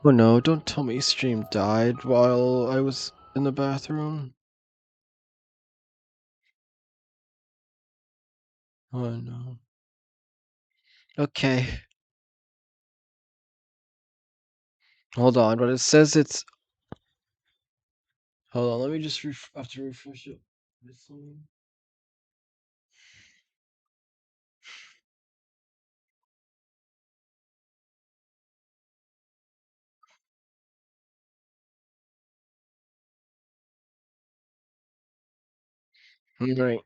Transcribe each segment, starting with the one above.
Oh no, don't tell me stream died while I was in the bathroom. Oh no. Okay. Hold on, but it says it's... Hold on, let me just have to refresh it. This one. Right.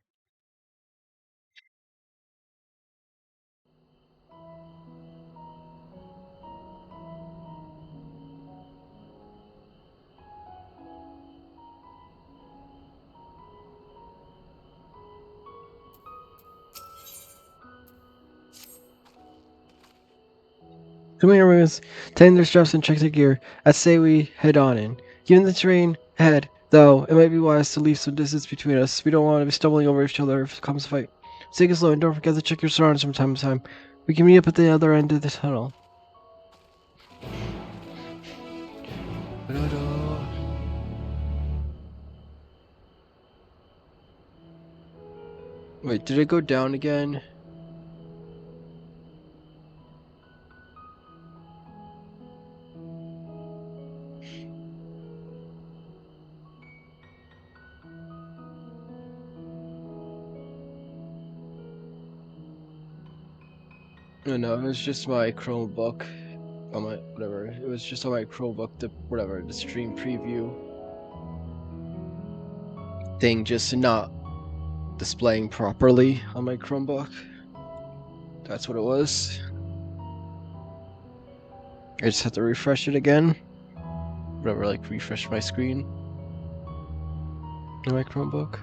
Come here, Ruth. Tighten their straps and check their gear. I say we head on in. Given the terrain ahead, though, it might be wise to leave some distance between us. We don't want to be stumbling over each other if it comes a fight. Take it slow and don't forget to check your surroundings from time to time. We can meet up at the other end of the tunnel. Wait, did it go down again? No, it was just my Chromebook. On my whatever. It was just on my Chromebook, the stream preview thing just not displaying properly on my Chromebook. That's what it was. I just have to refresh it again. Whatever, like refresh my screen on my Chromebook.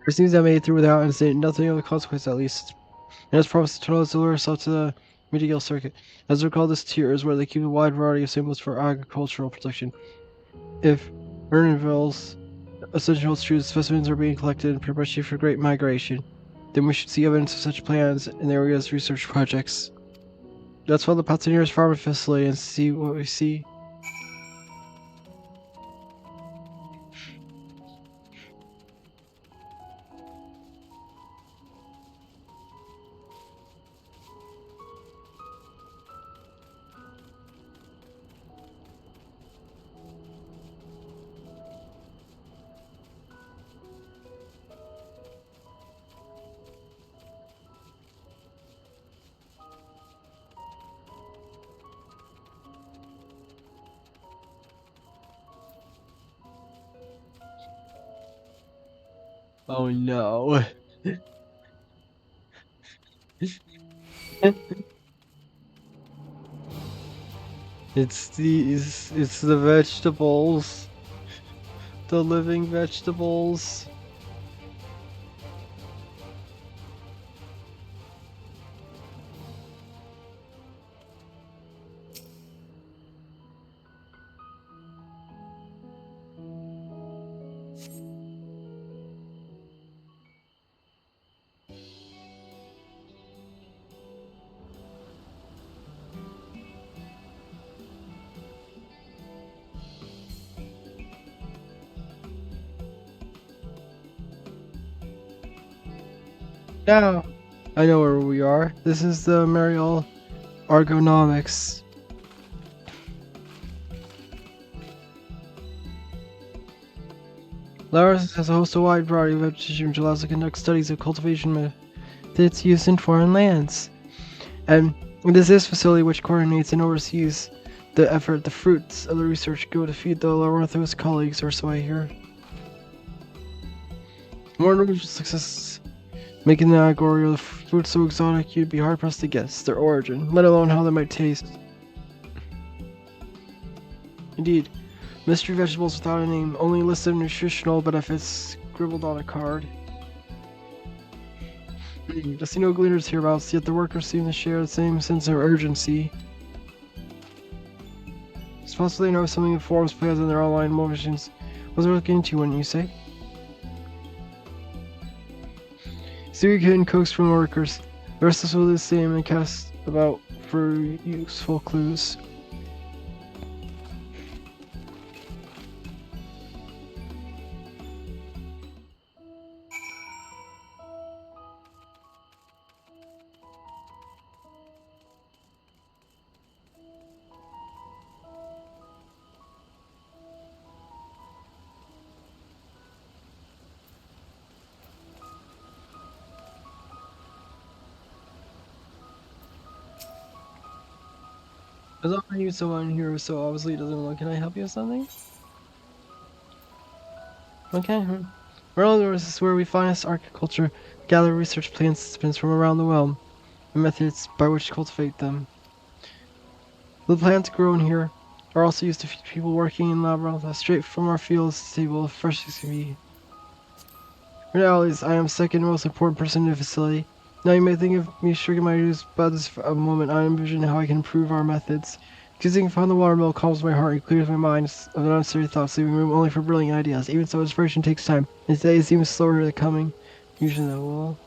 It seems I made it through without incident, nothing of the consequence at least. And as promised to tunnel its lure up to the medial circuit. As I recall, this tier is where they keep a wide variety of samples for agricultural production. If Ernville's essential truths specimens are being collected and prepared for great migration, then we should see evidence of such plans in the area's research projects. Let's follow the Pioneers farm facility and see what we see. Oh no. it's the vegetables. The living vegetables. Now, I know where we are. This is the Mariel Argonomics. Laos has a host of wide variety of vegetation which allows to conduct studies of cultivation methods used in foreign lands. And it is this facility which coordinates and oversees the effort. The fruits of the research go to feed the Lawarthos colleagues, or so I hear. More notable success making the Agoria fruit so exotic you'd be hard pressed to guess their origin, let alone how they might taste. Indeed, mystery vegetables without a name, only list of nutritional benefits scribbled on a card. I see no gleaners hereabouts, yet the workers seem to share the same sense of urgency. It's possible they know something that forms plans in their online motions. What's it looking into, wouldn't you say? See what you can coax from the workers. The rest of us will do the same and cast about for useful clues. As long as you someone here so obviously doesn't look, can I help you with something? Okay. Well, this is where we find us agriculture, gather research plants specimens from around the realm, and methods by which to cultivate them. The plants grown here are also used to feed people working in Labyrinth, straight from our fields table, fresh as can be. For now, at least, I am second most important person in the facility. Now you may think of me shrinking my duties, but this for a moment I envision how I can improve our methods. Choosing to find the watermill calms my heart and clears my mind of the unnecessary thoughts, leaving room only for brilliant ideas. Even so, inspiration takes time, and today it seems slower than coming. Usually that will.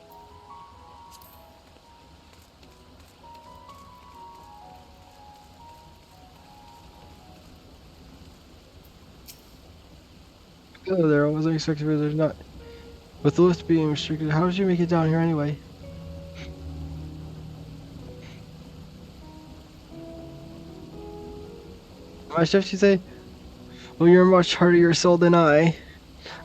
Hello there, I wasn't expecting visitors, not. With the lift being restricted, how did you make it down here anyway? My chef, you say? Well, you're much hardier soul than I.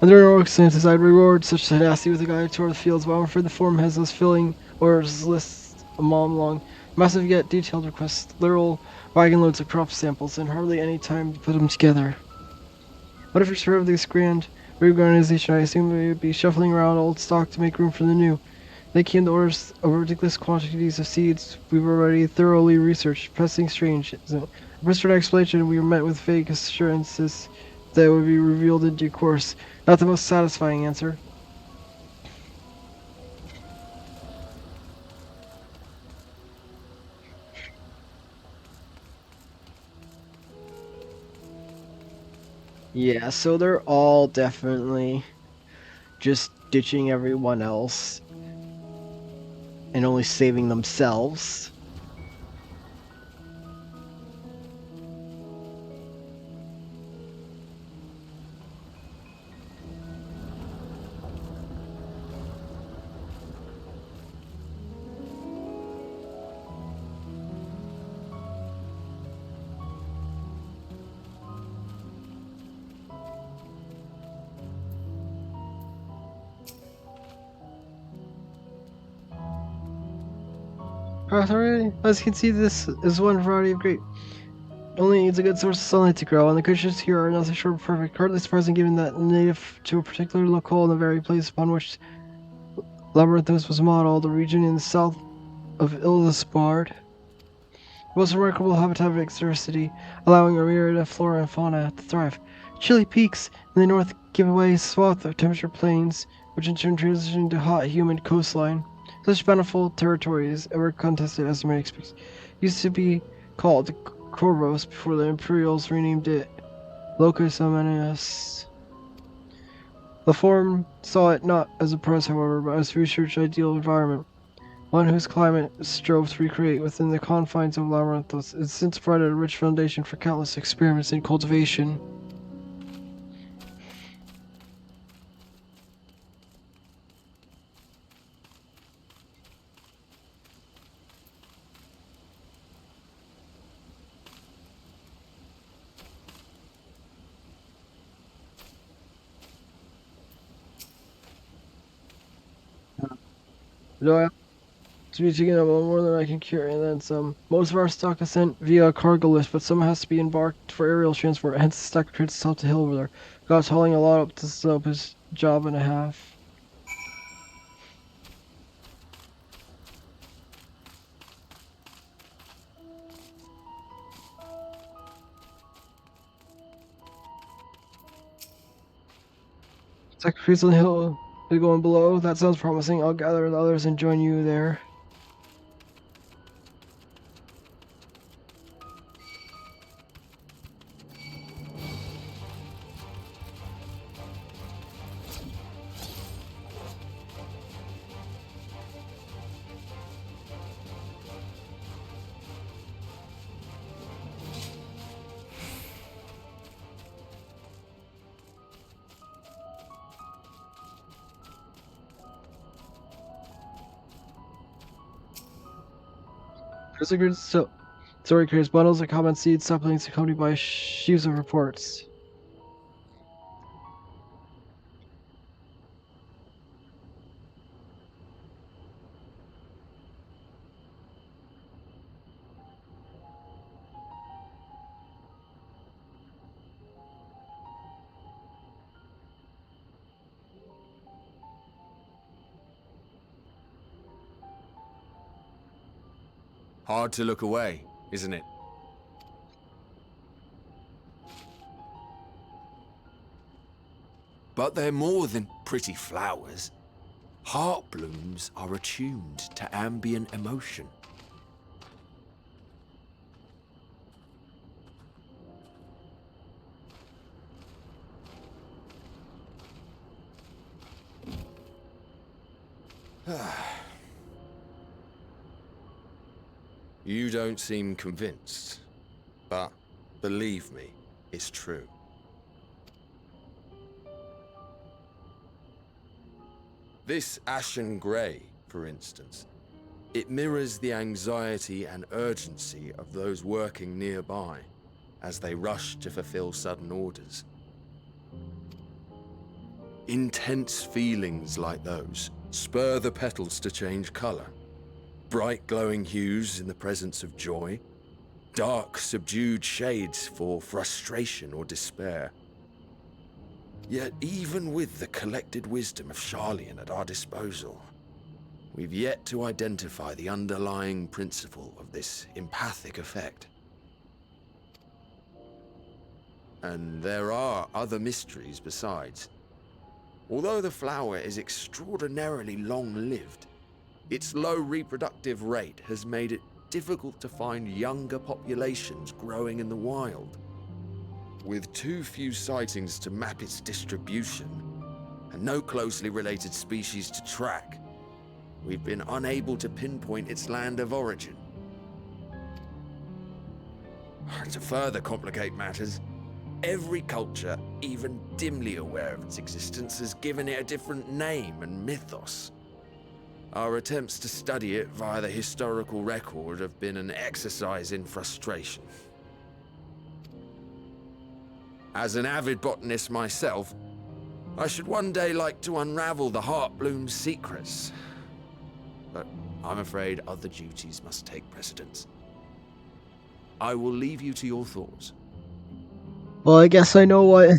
Under no circumstances, I'd reward such tenacity with a guide toward the fields, but I'm afraid the form has less filling orders lists a mile long. Massive yet detailed requests, literal wagon loads of crop samples, and hardly any time to put them together. What if it's sure of this grand reorganization? I assume we would be shuffling around old stock to make room for the new. They came to orders of ridiculous quantities of seeds we've already thoroughly researched. Pressing strange, isn't it? Pressed for an explanation, we were met with vague assurances that it would be revealed in due course. Not the most satisfying answer. Yeah, so they're all definitely just ditching everyone else and only saving themselves. Alright, as you can see, this is one variety of grape. Only needs a good source of sunlight to grow, and the conditions here are nothing short of perfect. Hardly surprising given that native to a particular locale in the very place upon which Labyrinthos was modeled, the region in the south of Ildaspard. Most remarkable habitat of diversity, allowing a myriad of flora and fauna to thrive. Chilly peaks in the north give away a swath of temperature plains, which in turn transition into hot, humid coastline. Such bountiful territory is ever contested as the many speaks. Used to be called Corvos before the Imperials renamed it Locus Amanus. The Forum saw it not as a prize, however, but as research ideal environment. One whose climate strove to recreate within the confines of Labyrinthos, it since provided a rich foundation for countless experiments in cultivation. Though I have to be taking up more than I can carry, and then some. Most of our stock is sent via cargo list, but some has to be embarked for aerial transport, hence the stack of itself to hill over there. God's hauling a lot up to slope his job and a half. Sacrifice on the hill is going below. That sounds promising. I'll gather the others and join you there. There's a good story creators, bundles of common seeds, saplings accompanied by sheaves of reports. Hard to look away, isn't it? But they're more than pretty flowers. Heart blooms are attuned to ambient emotion. You don't seem convinced, but believe me, it's true. This ashen grey, for instance, it mirrors the anxiety and urgency of those working nearby as they rush to fulfill sudden orders. Intense feelings like those spur the petals to change colour. Bright glowing hues in the presence of joy, dark subdued shades for frustration or despair. Yet even with the collected wisdom of Charlian at our disposal, we've yet to identify the underlying principle of this empathic effect. And there are other mysteries besides. Although the flower is extraordinarily long-lived, its low reproductive rate has made it difficult to find younger populations growing in the wild. With too few sightings to map its distribution, and no closely related species to track, we've been unable to pinpoint its land of origin. To further complicate matters, every culture, even dimly aware of its existence, has given it a different name and mythos. Our attempts to study it via the historical record have been an exercise in frustration. As an avid botanist myself, I should one day like to unravel the Heartbloom's secrets. But I'm afraid other duties must take precedence. I will leave you to your thoughts. Well, I guess I know what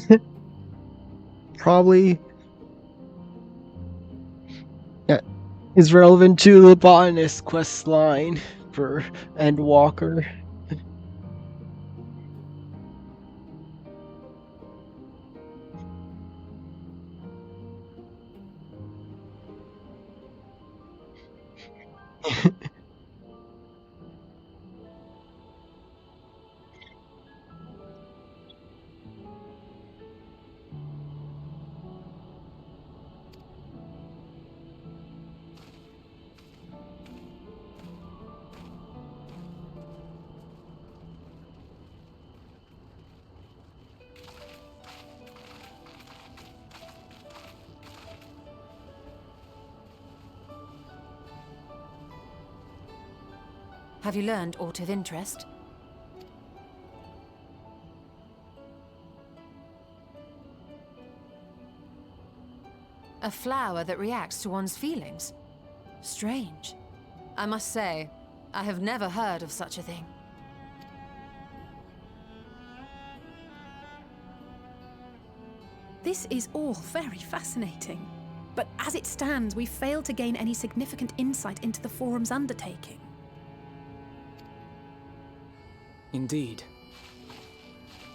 probably is relevant to the botanist quest line for Endwalker. Have you learned aught of interest? A flower that reacts to one's feelings? Strange. I must say, I have never heard of such a thing. This is all very fascinating. But as it stands, we've failed to gain any significant insight into the Forum's undertaking. Indeed.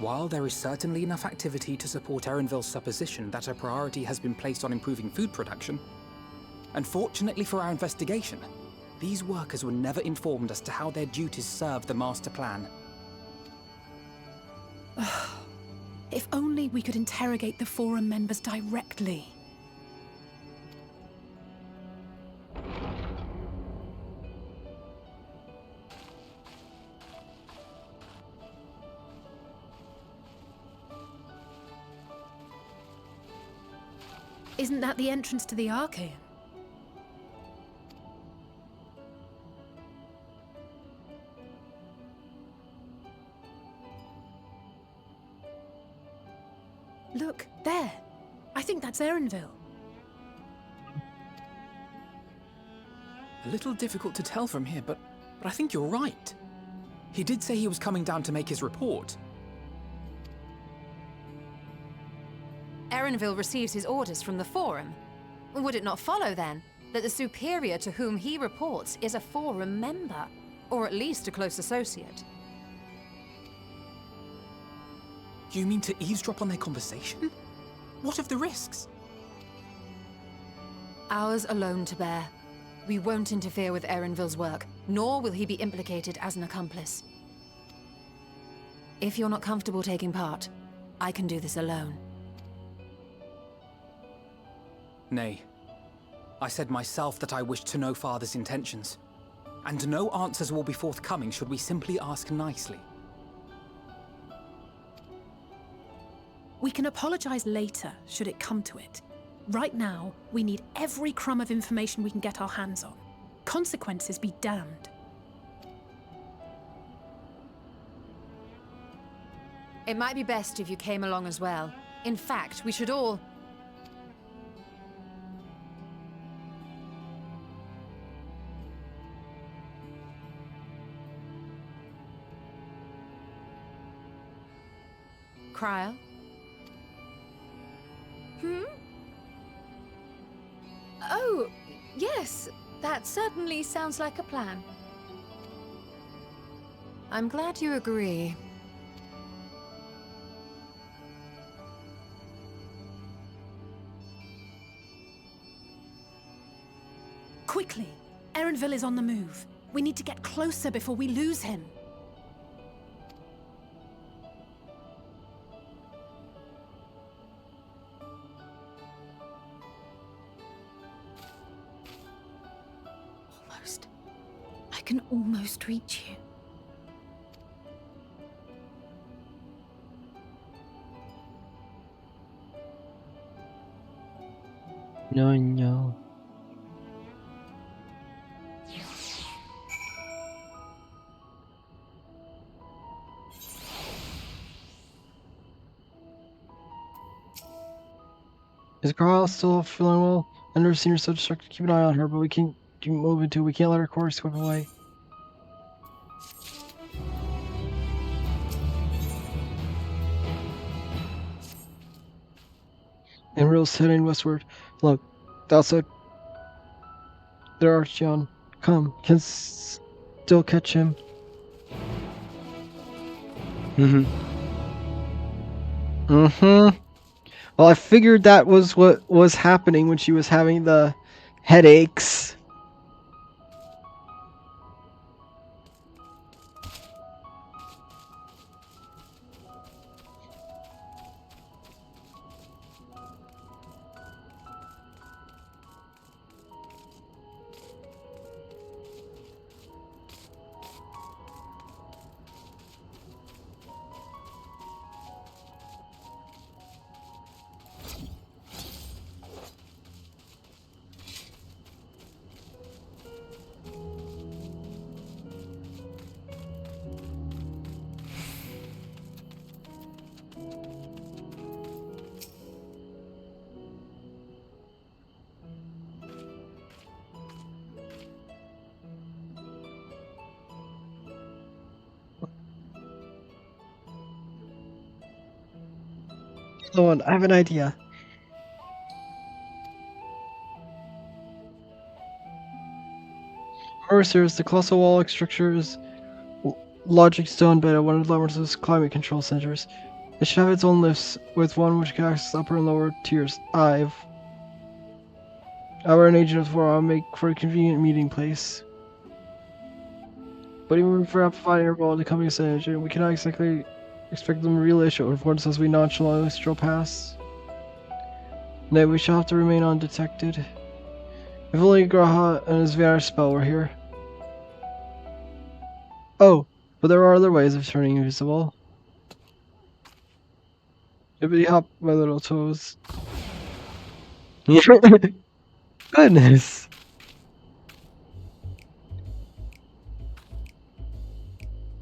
While there is certainly enough activity to support Erenville's supposition that a priority has been placed on improving food production, unfortunately for our investigation, these workers were never informed as to how their duties serve the master plan. If only we could interrogate the Forum members directly. Isn't that the entrance to the Archaean? Look, there. I think that's Erenville. A little difficult to tell from here, but I think you're right. He did say he was coming down to make his report. Erenville receives his orders from the Forum. Would it not follow, then, that the superior to whom he reports is a Forum member, or at least a close associate? You mean to eavesdrop on their conversation? What of the risks? Ours alone to bear. We won't interfere with Erenville's work, nor will he be implicated as an accomplice. If you're not comfortable taking part, I can do this alone. Nay. I said myself that I wished to know Father's intentions. And no answers will be forthcoming should we simply ask nicely. We can apologize later, should it come to it. Right now, we need every crumb of information we can get our hands on. Consequences be damned. It might be best if you came along as well. In fact, we should all... Cryo? Oh, yes. That certainly sounds like a plan. I'm glad you agree. Quickly! Erenville is on the move. We need to get closer before we lose him. can almost reach you. No. Is Carl still feeling well? I've never seen her so distracted. Keep an eye on her, but we can't keep moving too. We can't let her course slip away. And Rill's heading westward. Look, outside. There, Archeon. Come, can still catch him. Well, I figured that was what was happening when she was having the headaches. Hold on, I have an idea. Mercer's, the colossal wall structure is logic stone bed at one of Lamar's climate control centers. It should have its own lifts, with one which connects upper and lower tiers. I've an agent of 4. I'll make for a convenient meeting place. But even for amplifying our role in the company's agent, we cannot exactly expect them to relay short reports as we nonchalantly stroll past. Nay, we shall have to remain undetected. If only Graha and his vanish spell were here. Oh, but there are other ways of turning invisible. Hippity hop, my little toes. Goodness.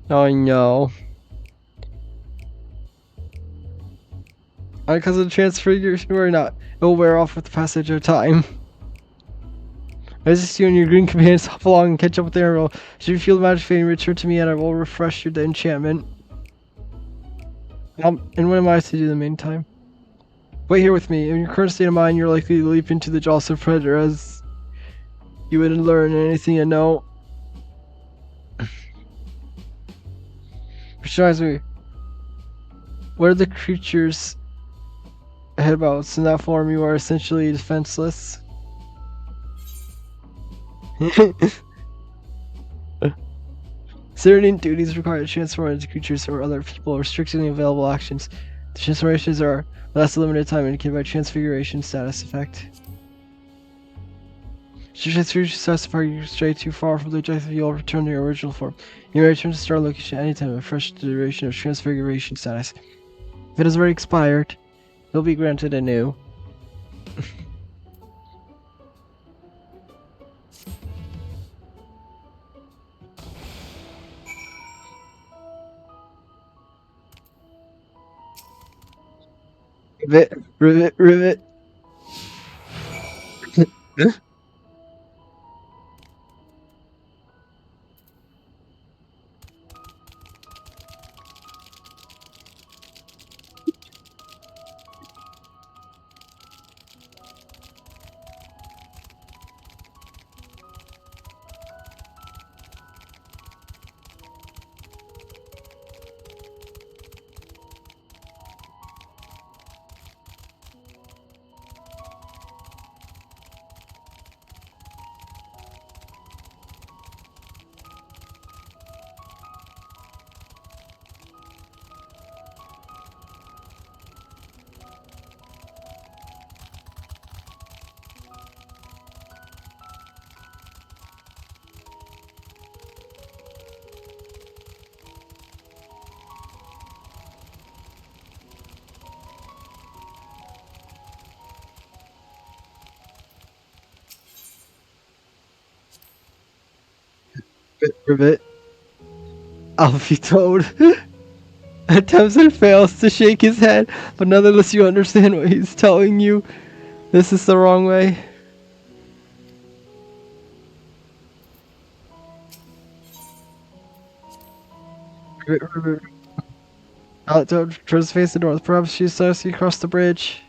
Oh no. Because of the transfiguration or not, it will wear off with the passage of time. As you see, you and your green companions hop along and catch up with the arrow. Should you feel the magic fading, return to me and I will refresh your enchantment. And what am I to do in the meantime? Wait here with me. In your current state of mind, you're likely to leap into the jaws of predator as you would learn anything you know. Besides me, what are the creatures headabouts? In that form, you are essentially defenseless. Certain duties require to transform into creatures or other people, restricting the available actions. The transformations are last a limited time indicated by transfiguration status effect. Should transfiguration status effect you stray too far from the objective, you'll return to your original form. You may return to start location at any time with a fresh duration of transfiguration status. If it has already expired, you'll be granted a new. Rivet. Rivet. I'll be told. Attempts and fails to shake his head, but nonetheless you understand what he's telling you. This is the wrong way. Rivet. Turns to face the north. Perhaps she saw you across the bridge.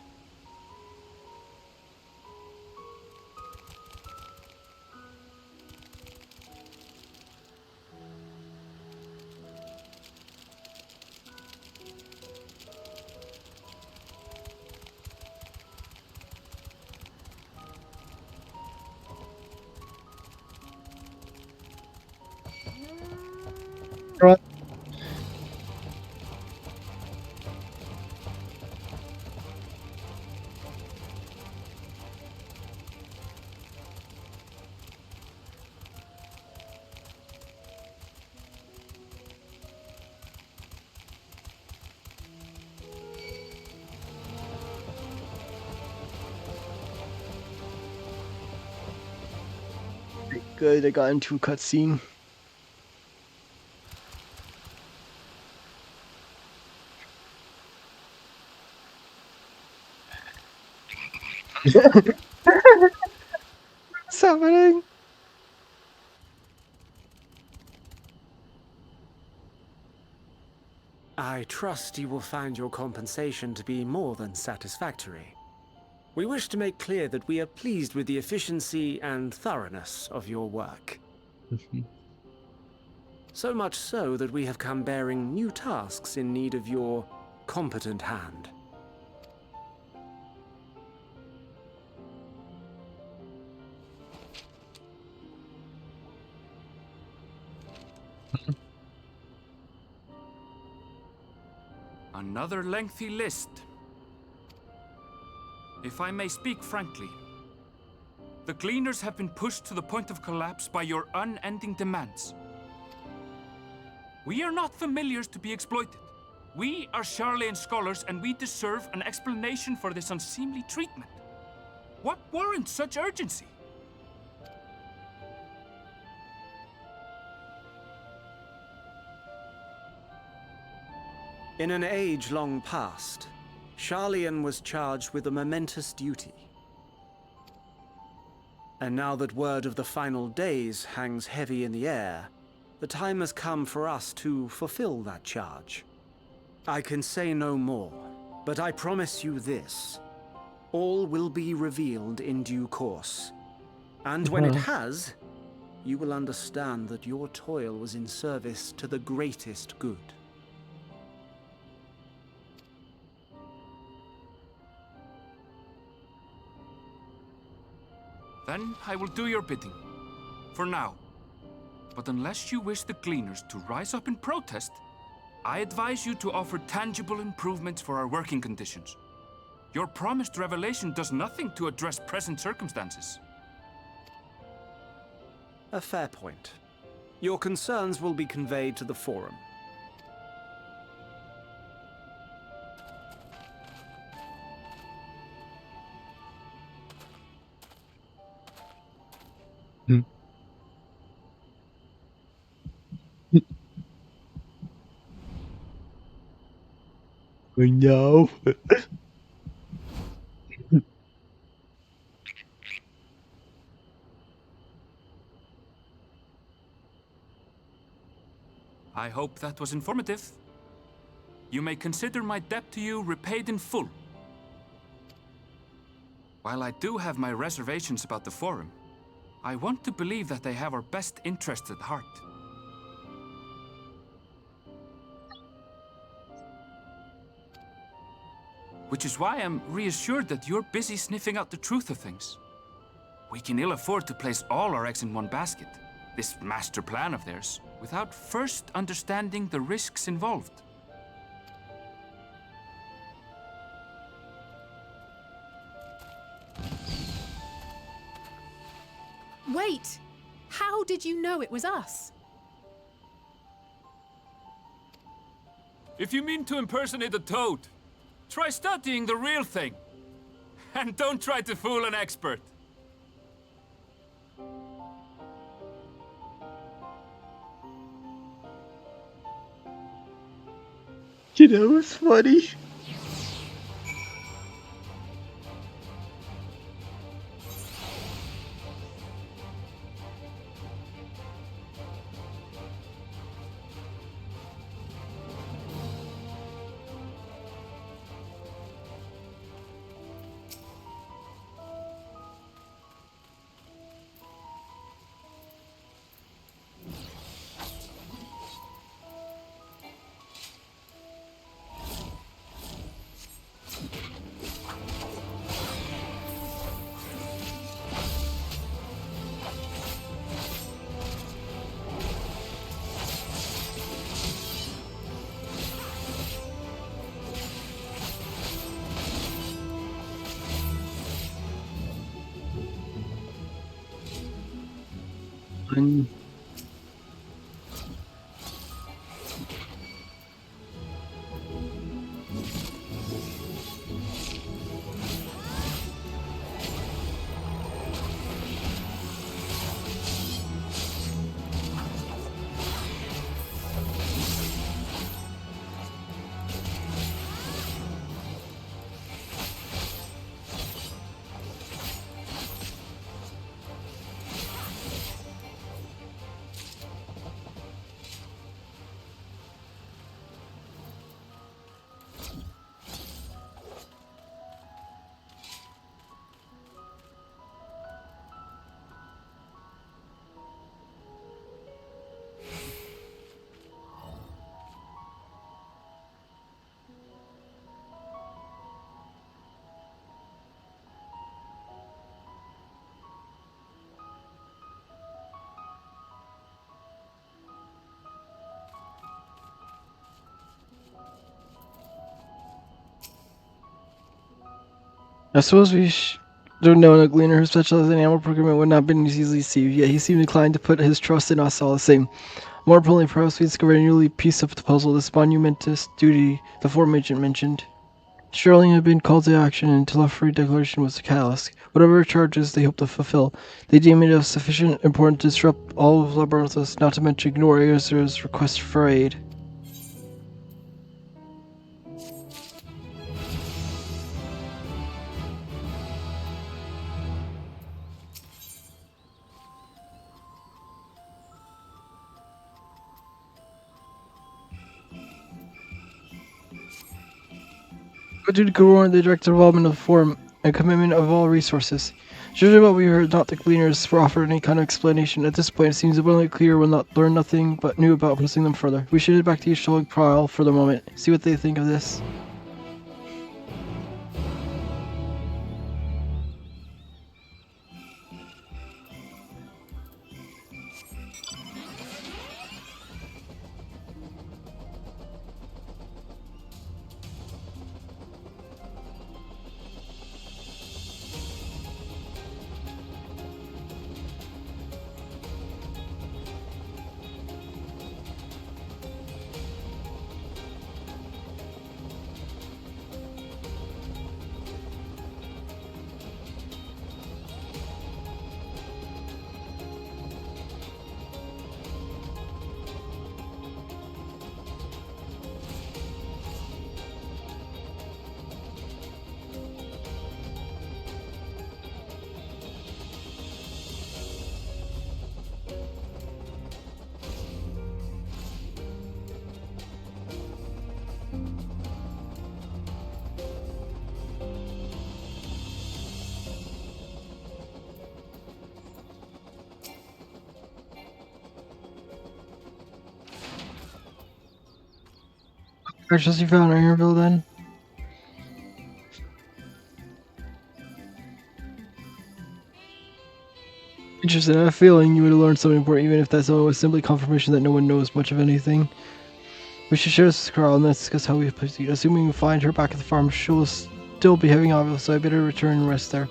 Run. Good, I got into a cutscene. What's happening? I trust you will find your compensation to be more than satisfactory. We wish to make clear that we are pleased with the efficiency and thoroughness of your work. So much so that we have come bearing new tasks in need of your competent hand. Another lengthy list. If I may speak frankly, the Gleaners have been pushed to the point of collapse by your unending demands. We are not familiars to be exploited. We are Sharlayan scholars, and we deserve an explanation for this unseemly treatment. What warrants such urgency? In an age long past, Sharlayan was charged with a momentous duty. And now that word of the final days hangs heavy in the air, the time has come for us to fulfill that charge. I can say no more, but I promise you this. All will be revealed in due course. And when it has, you will understand that your toil was in service to the greatest good. Then I will do your bidding. For now. But unless you wish the Gleaners to rise up in protest, I advise you to offer tangible improvements for our working conditions. Your promised revelation does nothing to address present circumstances. A fair point. Your concerns will be conveyed to the Forum. No. I hope that was informative. You may consider my debt to you repaid in full. While I do have my reservations about the Forum, I want to believe that they have our best interests at heart. Which is why I'm reassured that you're busy sniffing out the truth of things. We can ill afford to place all our eggs in one basket, this master plan of theirs, without first understanding the risks involved. Wait! How did you know it was us? If you mean to impersonate a toad, try studying the real thing. And don't try to fool an expert. You know, it's funny. And I suppose we don't know a gleaner who specializes in animal procurement would not have been easily deceived, yet he seemed inclined to put his trust in us all the same. More importantly, perhaps we discovered a newly piece of the puzzle, this monumentous duty the form agent mentioned. Sterling had been called to action, and Telephory Declaration was the catalyst. Whatever charges they hoped to fulfill, they deemed it of sufficient importance to disrupt all of Labyrinthus, not to mention ignore Aezra's request for aid. Go to warrant the direct involvement of the forum and commitment of all resources. Judging what we heard, not the gleaners were offered any kind of explanation. At this point, it seems abundantly clear we'll not learn nothing but new about pressing them further. We should head back to East Sholog Prowl for the moment, see what they think of this. Precious, you found Ironville then? Interesting. I have a feeling you would have learned something important, even if that something was simply confirmation that no one knows much of anything. We should share this with Carl and let's discuss how we proceed. Assuming we find her back at the farm, she will still be having Ovule, so I better return and rest there.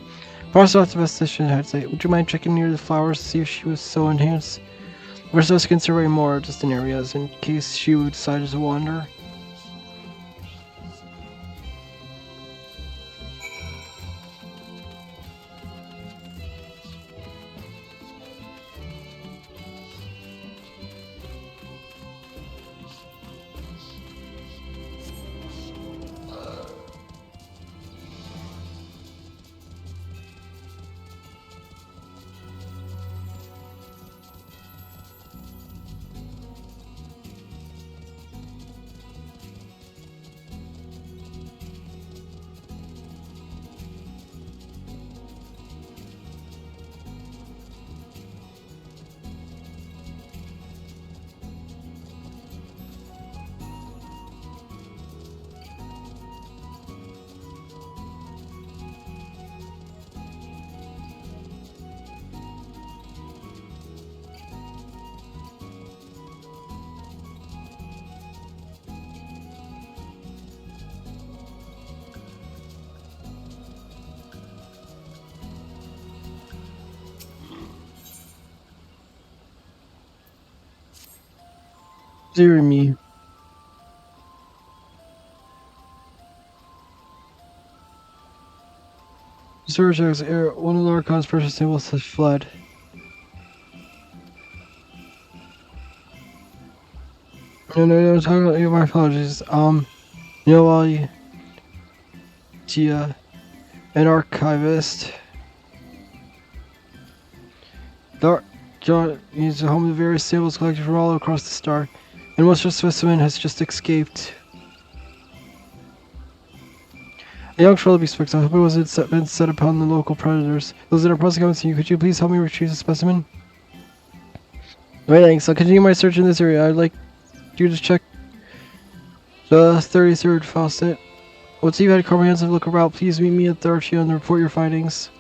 Pass off the best decision in hindsight. Would you mind checking near the flowers to see if she was so enhanced? We're supposed to consider more distant areas in case she would decide to wander. Dear me. Storage air. One of the Archon's precious symbols has fled. No, talking about you. My apologies. While Tia, an archivist. John is home to various samples collected from all across the star, and most of the specimen has just escaped. A young Trilby speaks. I hope it wasn't been set upon the local predators. Those that are pressing on to you, could you please help me retrieve the specimen? Alright, thanks. I'll continue my search in this area. I'd like you to check the 33rd faucet. Once you've had a comprehensive look around, please meet me at the archive and report your findings.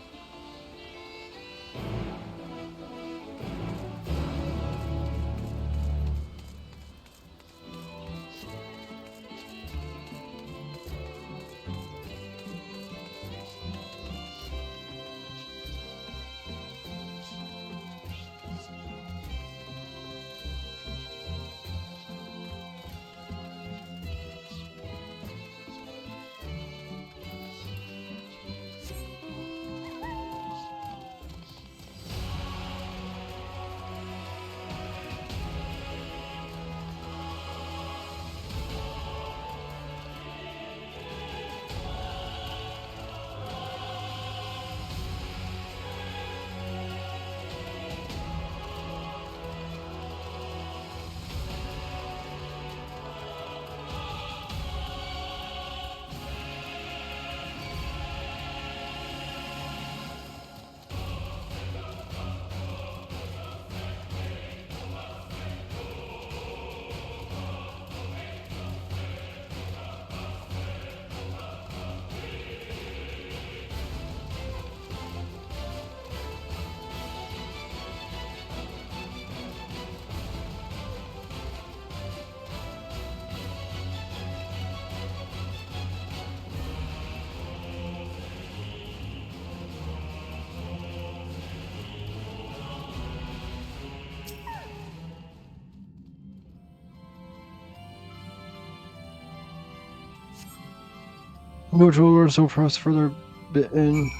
Mutual alerts so press further bit in.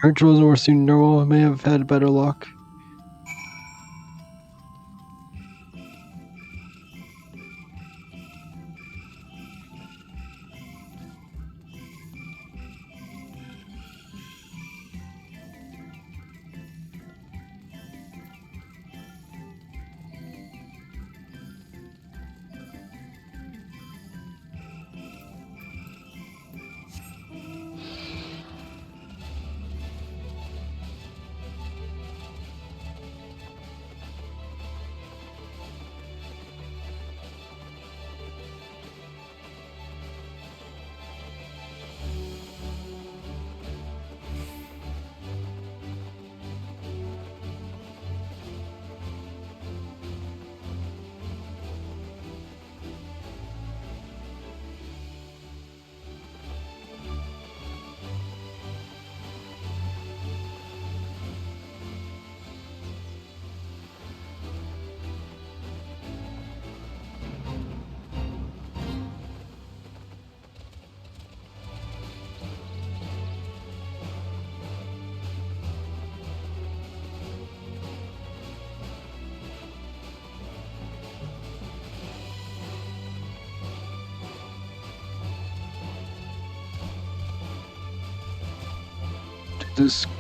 Her trolls were soon normal, may have had better luck.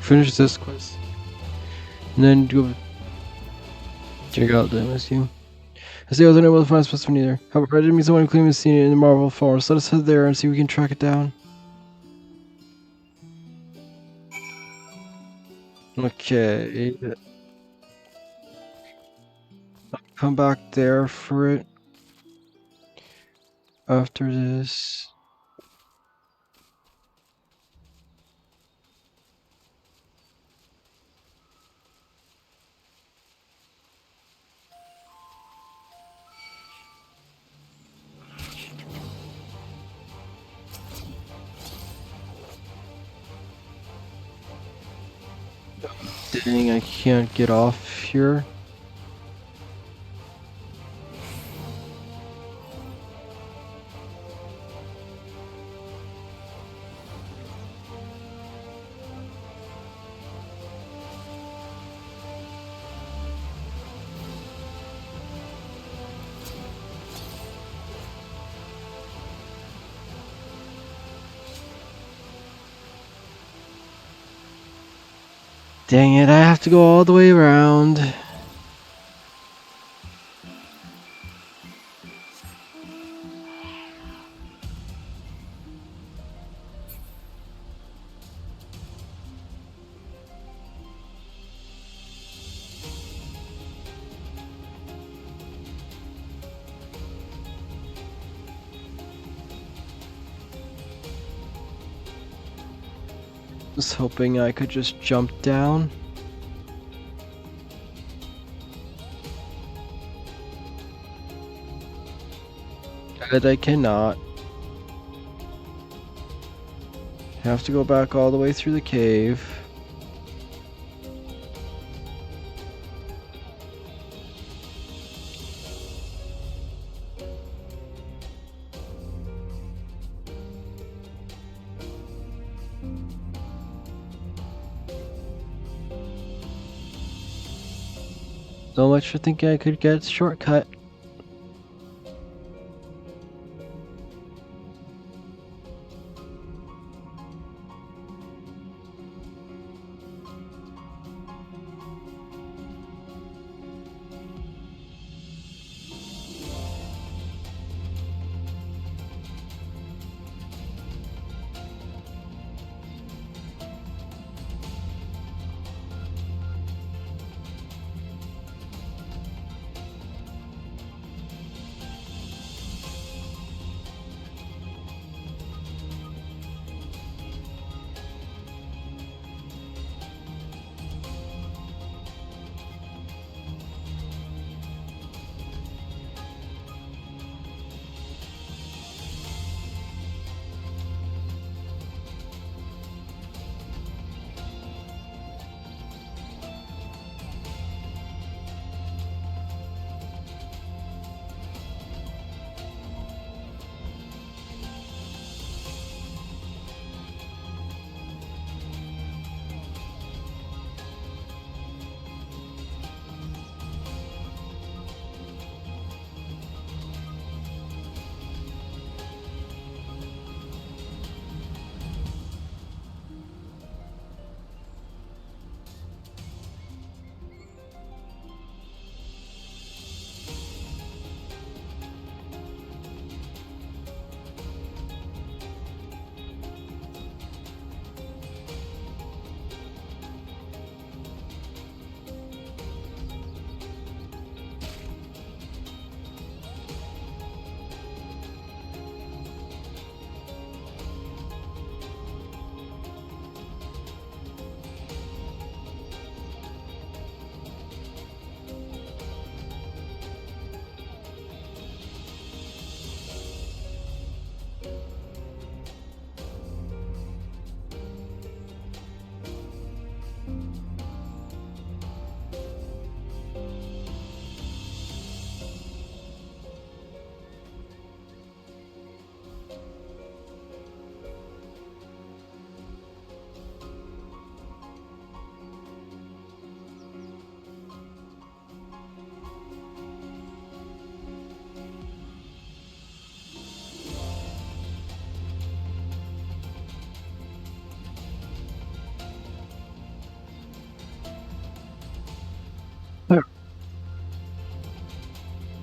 finish this quest, and then go check out the MSQ. I say I was unable to find a specimen either. However, I did meet someone who claimed to have seen it in the Marvel forest. Let us head there and see if we can track it down. Okay. I'll come back there for it after this. Dang, I can't get off here. Dang it, I have to go all the way around. Was hoping I could just jump down. But I cannot. Have to go back all the way through the cave. So much for thinking I could get a shortcut.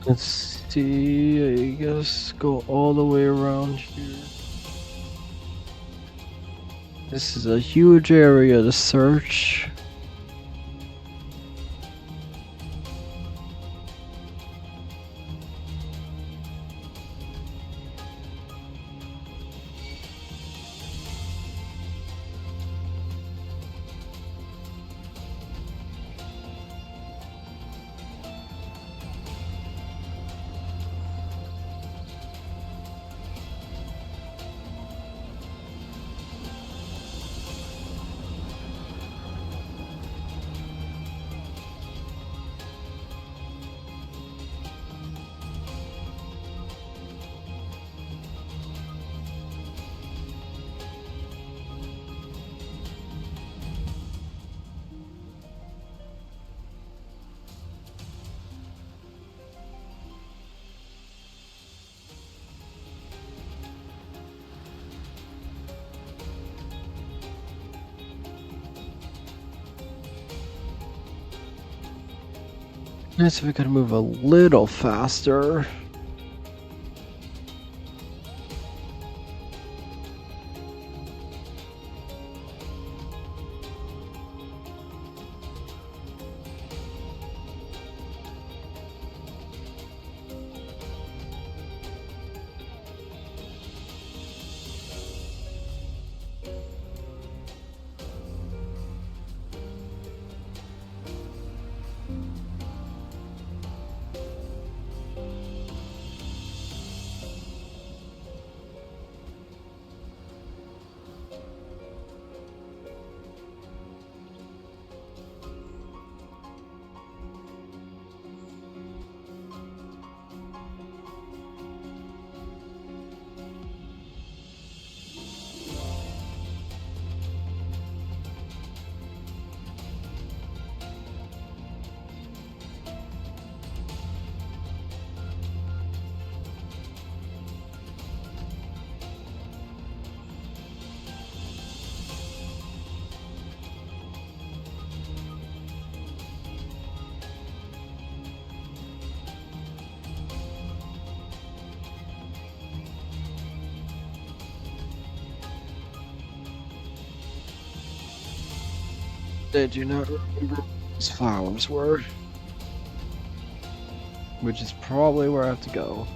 Let's see, I guess go all the way around here. This is a huge area to search. Let's see if we can move a little faster. I do not remember what these flowers were. Which is probably where I have to go.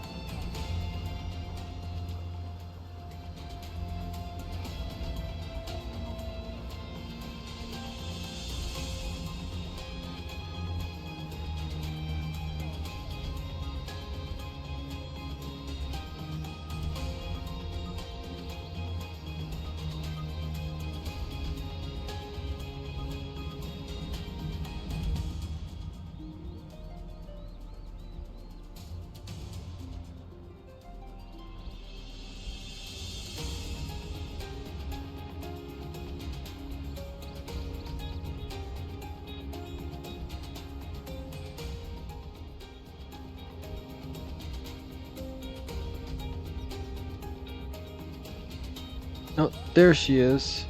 Oh, there she is.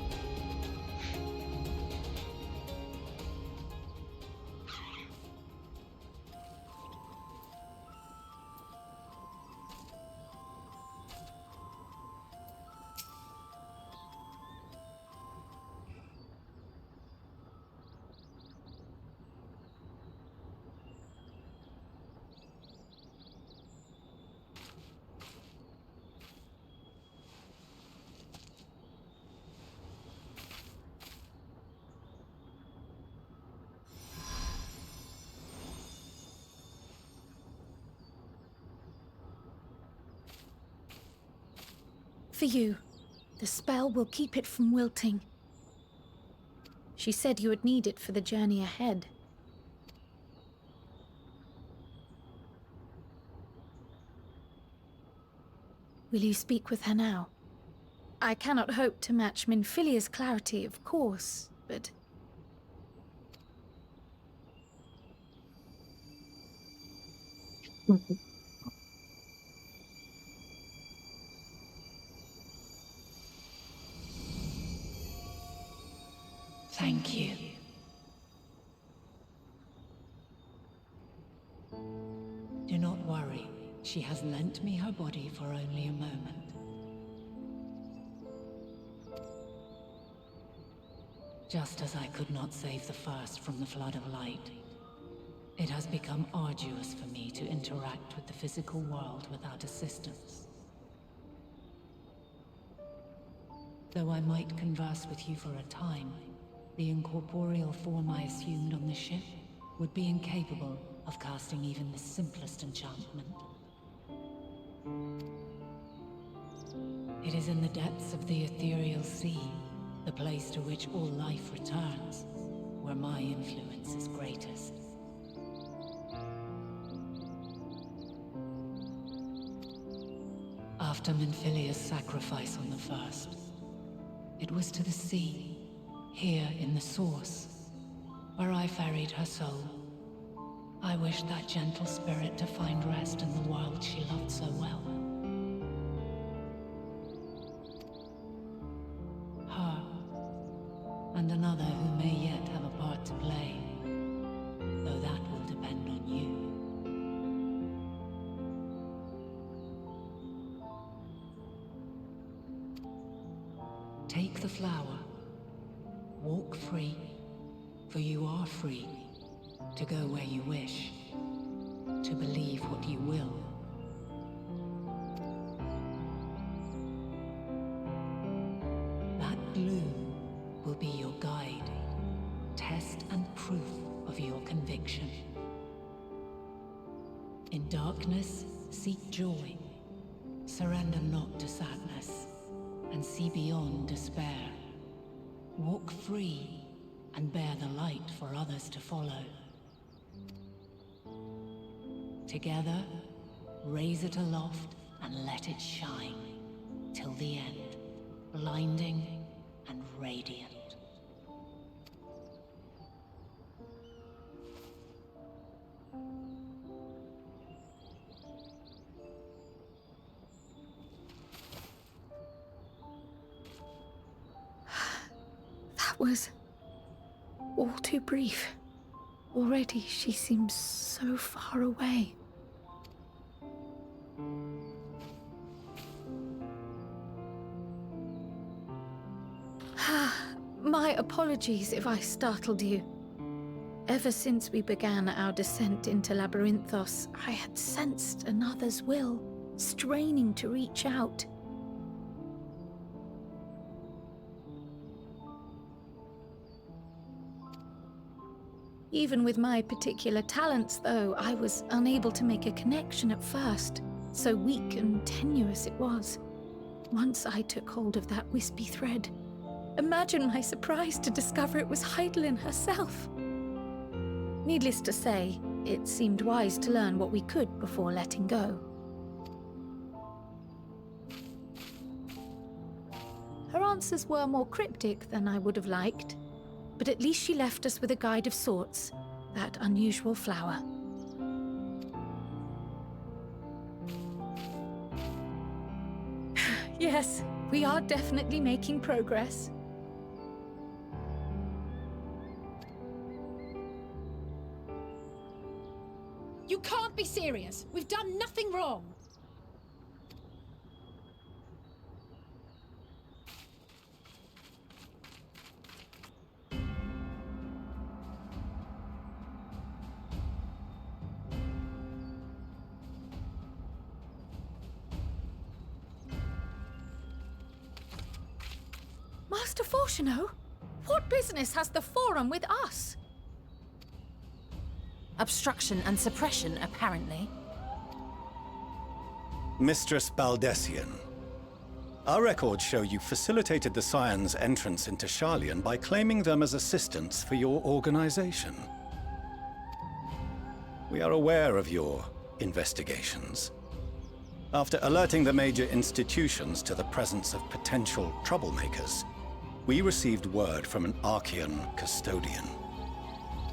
For you. The spell will keep it from wilting. She said you would need it for the journey ahead. Will you speak with her now? I cannot hope to match Minfilia's clarity, of course, but... Thank you. Do not worry. She has lent me her body for only a moment. Just as I could not save the first from the flood of light, it has become arduous for me to interact with the physical world without assistance. Though I might converse with you for a time, the incorporeal form I assumed on the ship would be incapable of casting even the simplest enchantment. It is in the depths of the ethereal sea, the place to which all life returns, where my influence is greatest. After Minfilia's sacrifice on the first, it was to the sea, here in the source, where I ferried her soul. I wished that gentle spirit to find rest in the world she loved so well. Her, and another who may yet have a part to play, though that will depend on you. Take the flower. Walk free, for you are free to go where you wish, to believe what you will. That bloom will be your guide, test and proof of your conviction. In darkness, seek joy. Surrender not to sadness, and see beyond despair. Walk free, and bear the light for others to follow. Together, raise it aloft and let it shine, till the end, blinding and radiant. That was all too brief. Already she seems so far away. My apologies if I startled you. Ever since we began our descent into Labyrinthos, I had sensed another's will, straining to reach out. Even with my particular talents, though, I was unable to make a connection at first, so weak and tenuous it was. Once I took hold of that wispy thread, imagine my surprise to discover it was Heidelin herself. Needless to say, it seemed wise to learn what we could before letting go. Her answers were more cryptic than I would have liked, but at least she left us with a guide of sorts, that unusual flower. Yes, we are definitely making progress. You can't be serious. We've done nothing wrong. Master Fortuno, what business has the Forum with us? Obstruction and suppression, apparently. Mistress Baldessian, our records show you facilitated the Scions' entrance into Sharlayan by claiming them as assistants for your organization. We are aware of your investigations. After alerting the major institutions to the presence of potential troublemakers, we received word from an Archean custodian.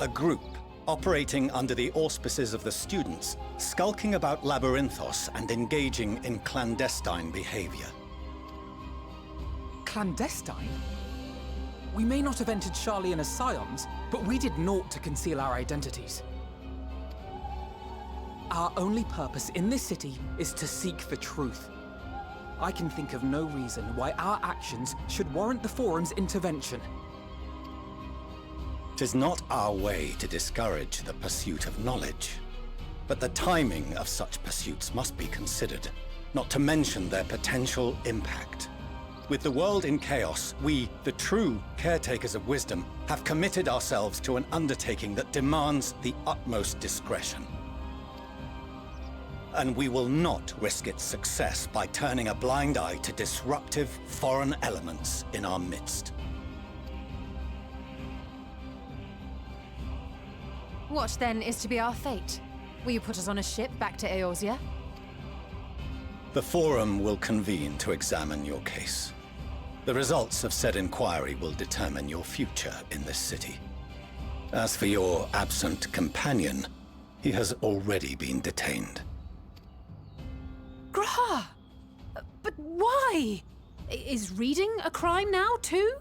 A group operating under the auspices of the students, skulking about Labyrinthos and engaging in clandestine behavior. Clandestine? We may not have entered Sharlayan as Scions, but we did naught to conceal our identities. Our only purpose in this city is to seek the truth. I can think of no reason why our actions should warrant the Forum's intervention. 'Tis not our way to discourage the pursuit of knowledge, but the timing of such pursuits must be considered, not to mention their potential impact. With the world in chaos, we, the true caretakers of wisdom, have committed ourselves to an undertaking that demands the utmost discretion. And we will not risk its success by turning a blind eye to disruptive foreign elements in our midst. What then is to be our fate? Will you put us on a ship back to Eorzea? The Forum will convene to examine your case. The results of said inquiry will determine your future in this city. As for your absent companion, he has already been detained. Graha! But why? Is reading a crime now, too?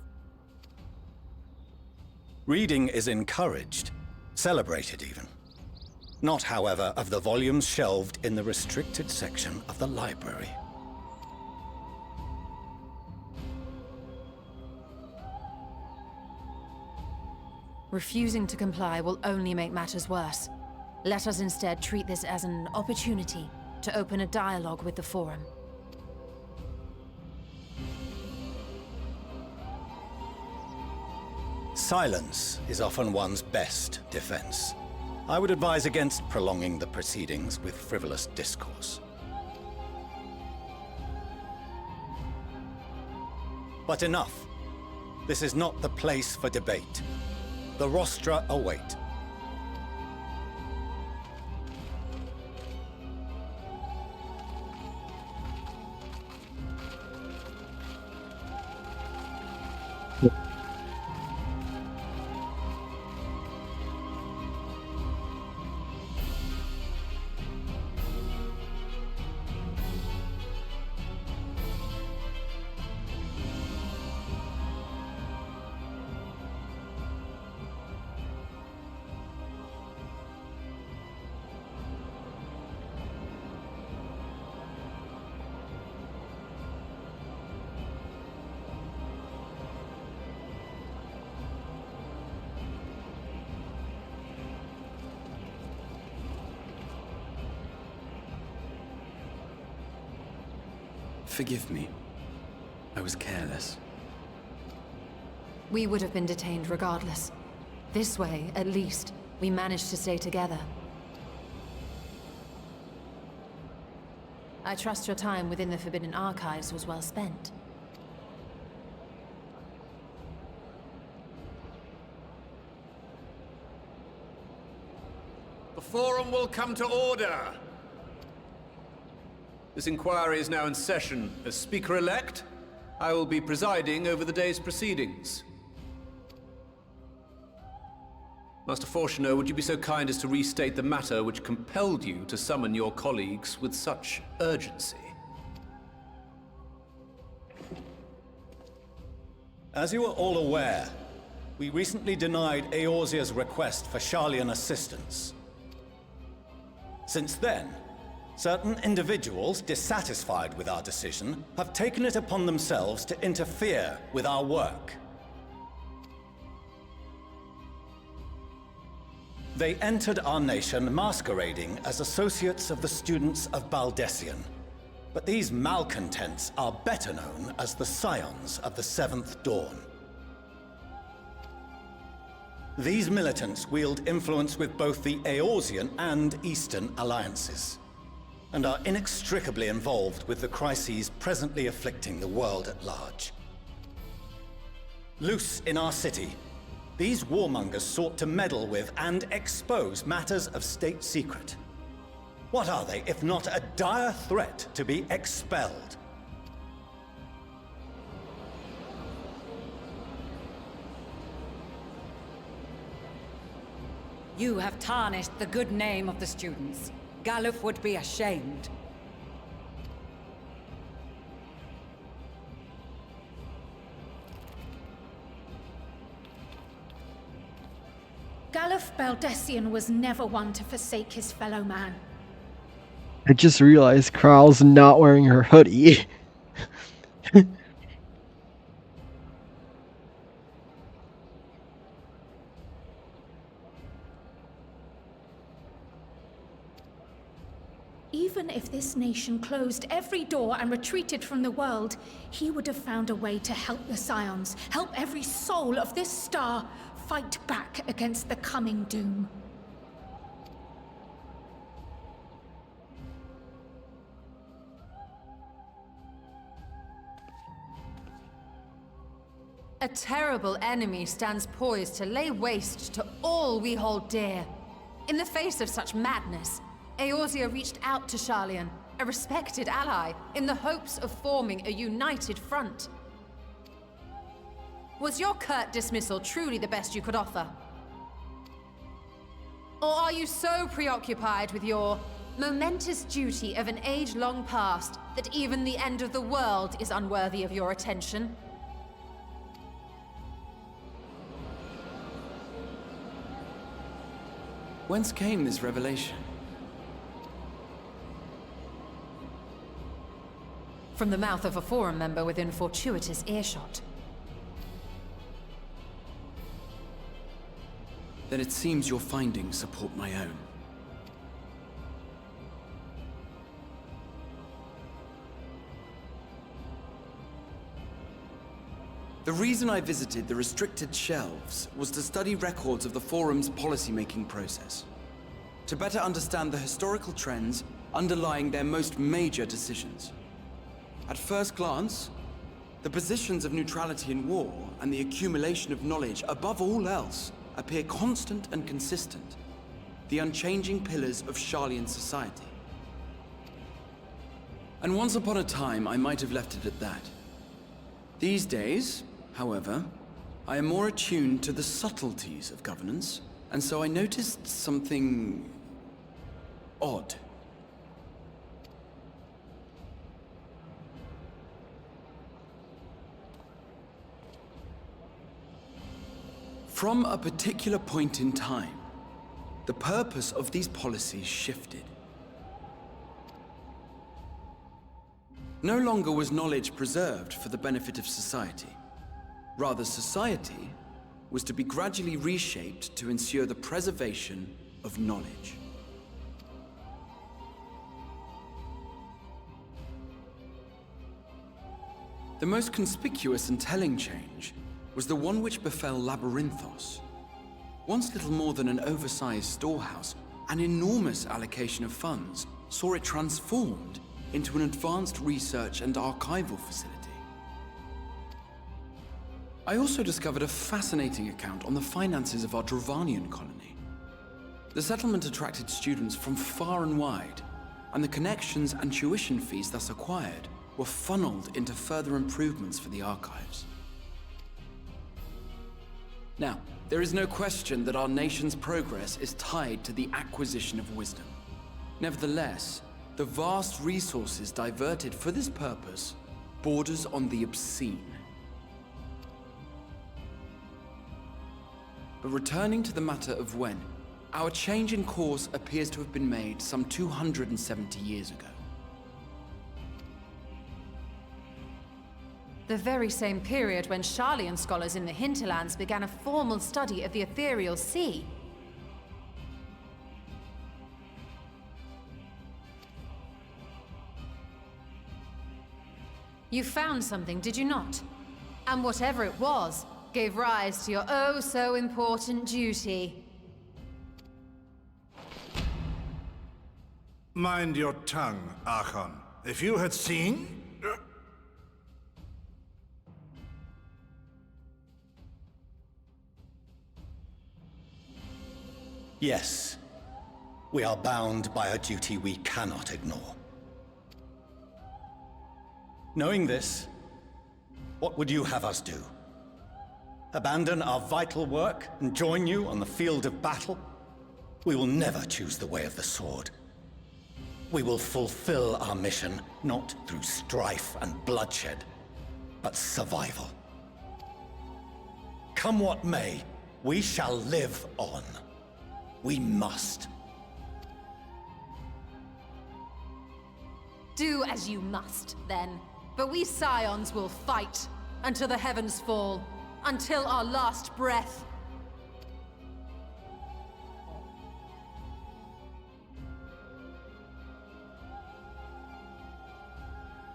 Reading is encouraged, celebrated even. Not, however, of the volumes shelved in the restricted section of the library. Refusing to comply will only make matters worse. Let us instead treat this as an opportunity to open a dialogue with the Forum. Silence is often one's best defense. I would advise against prolonging the proceedings with frivolous discourse. But enough. This is not the place for debate. The rostra await. Forgive me. I was careless. We would have been detained regardless. This way, at least, we managed to stay together. I trust your time within the Forbidden Archives was well spent. The Forum will come to order! This inquiry is now in session. As Speaker-elect, I will be presiding over the day's proceedings. Master Fortuner, would you be so kind as to restate the matter which compelled you to summon your colleagues with such urgency? As you are all aware, we recently denied Eorzea's request for Sharlayan assistance. Since then, certain individuals dissatisfied with our decision have taken it upon themselves to interfere with our work. They entered our nation masquerading as associates of the students of Baldessian. But these malcontents are better known as the Scions of the Seventh Dawn. These militants wield influence with both the Eorzean and Eastern alliances, and are inextricably involved with the crises presently afflicting the world at large. Loose in our city, these warmongers sought to meddle with and expose matters of state secret. What are they, if not a dire threat to be expelled? You have tarnished the good name of the students. Galuf would be ashamed. Galuf Baldessian was never one to forsake his fellow man. I just realized Kral's not wearing her hoodie. Even if this nation closed every door and retreated from the world, he would have found a way to help the Scions, help every soul of this star fight back against the coming doom. A terrible enemy stands poised to lay waste to all we hold dear. In the face of such madness, Eorzea reached out to Sharlayan, a respected ally, in the hopes of forming a united front. Was your curt dismissal truly the best you could offer? Or are you so preoccupied with your momentous duty of an age long past that even the end of the world is unworthy of your attention? Whence came this revelation? From the mouth of a Forum member within fortuitous earshot. Then it seems your findings support my own. The reason I visited the restricted shelves was to study records of the Forum's policymaking process, to better understand the historical trends underlying their most major decisions. At first glance, the positions of neutrality in war and the accumulation of knowledge above all else appear constant and consistent, the unchanging pillars of Sharlayan society. And once upon a time, I might have left it at that. These days, however, I am more attuned to the subtleties of governance, and so I noticed something odd. From a particular point in time, the purpose of these policies shifted. No longer was knowledge preserved for the benefit of society. Rather, society was to be gradually reshaped to ensure the preservation of knowledge. The most conspicuous and telling change was the one which befell Labyrinthos. Once little more than an oversized storehouse, an enormous allocation of funds saw it transformed into an advanced research and archival facility. I also discovered a fascinating account on the finances of our Dravanian colony. The settlement attracted students from far and wide, and the connections and tuition fees thus acquired were funneled into further improvements for the archives. Now, there is no question that our nation's progress is tied to the acquisition of wisdom. Nevertheless, the vast resources diverted for this purpose borders on the obscene. But returning to the matter of when, our change in course appears to have been made some 270 years ago. The very same period when Sharlayan scholars in the hinterlands began a formal study of the ethereal sea. You found something, did you not? And whatever it was, gave rise to your oh-so-important duty. Mind your tongue, Archon. If you had seen... Yes. We are bound by a duty we cannot ignore. Knowing this, what would you have us do? Abandon our vital work and join you on the field of battle? We will never choose the way of the sword. We will fulfill our mission, not through strife and bloodshed, but survival. Come what may, we shall live on. We must. Do as you must, then. But we Scions will fight until the heavens fall, until our last breath.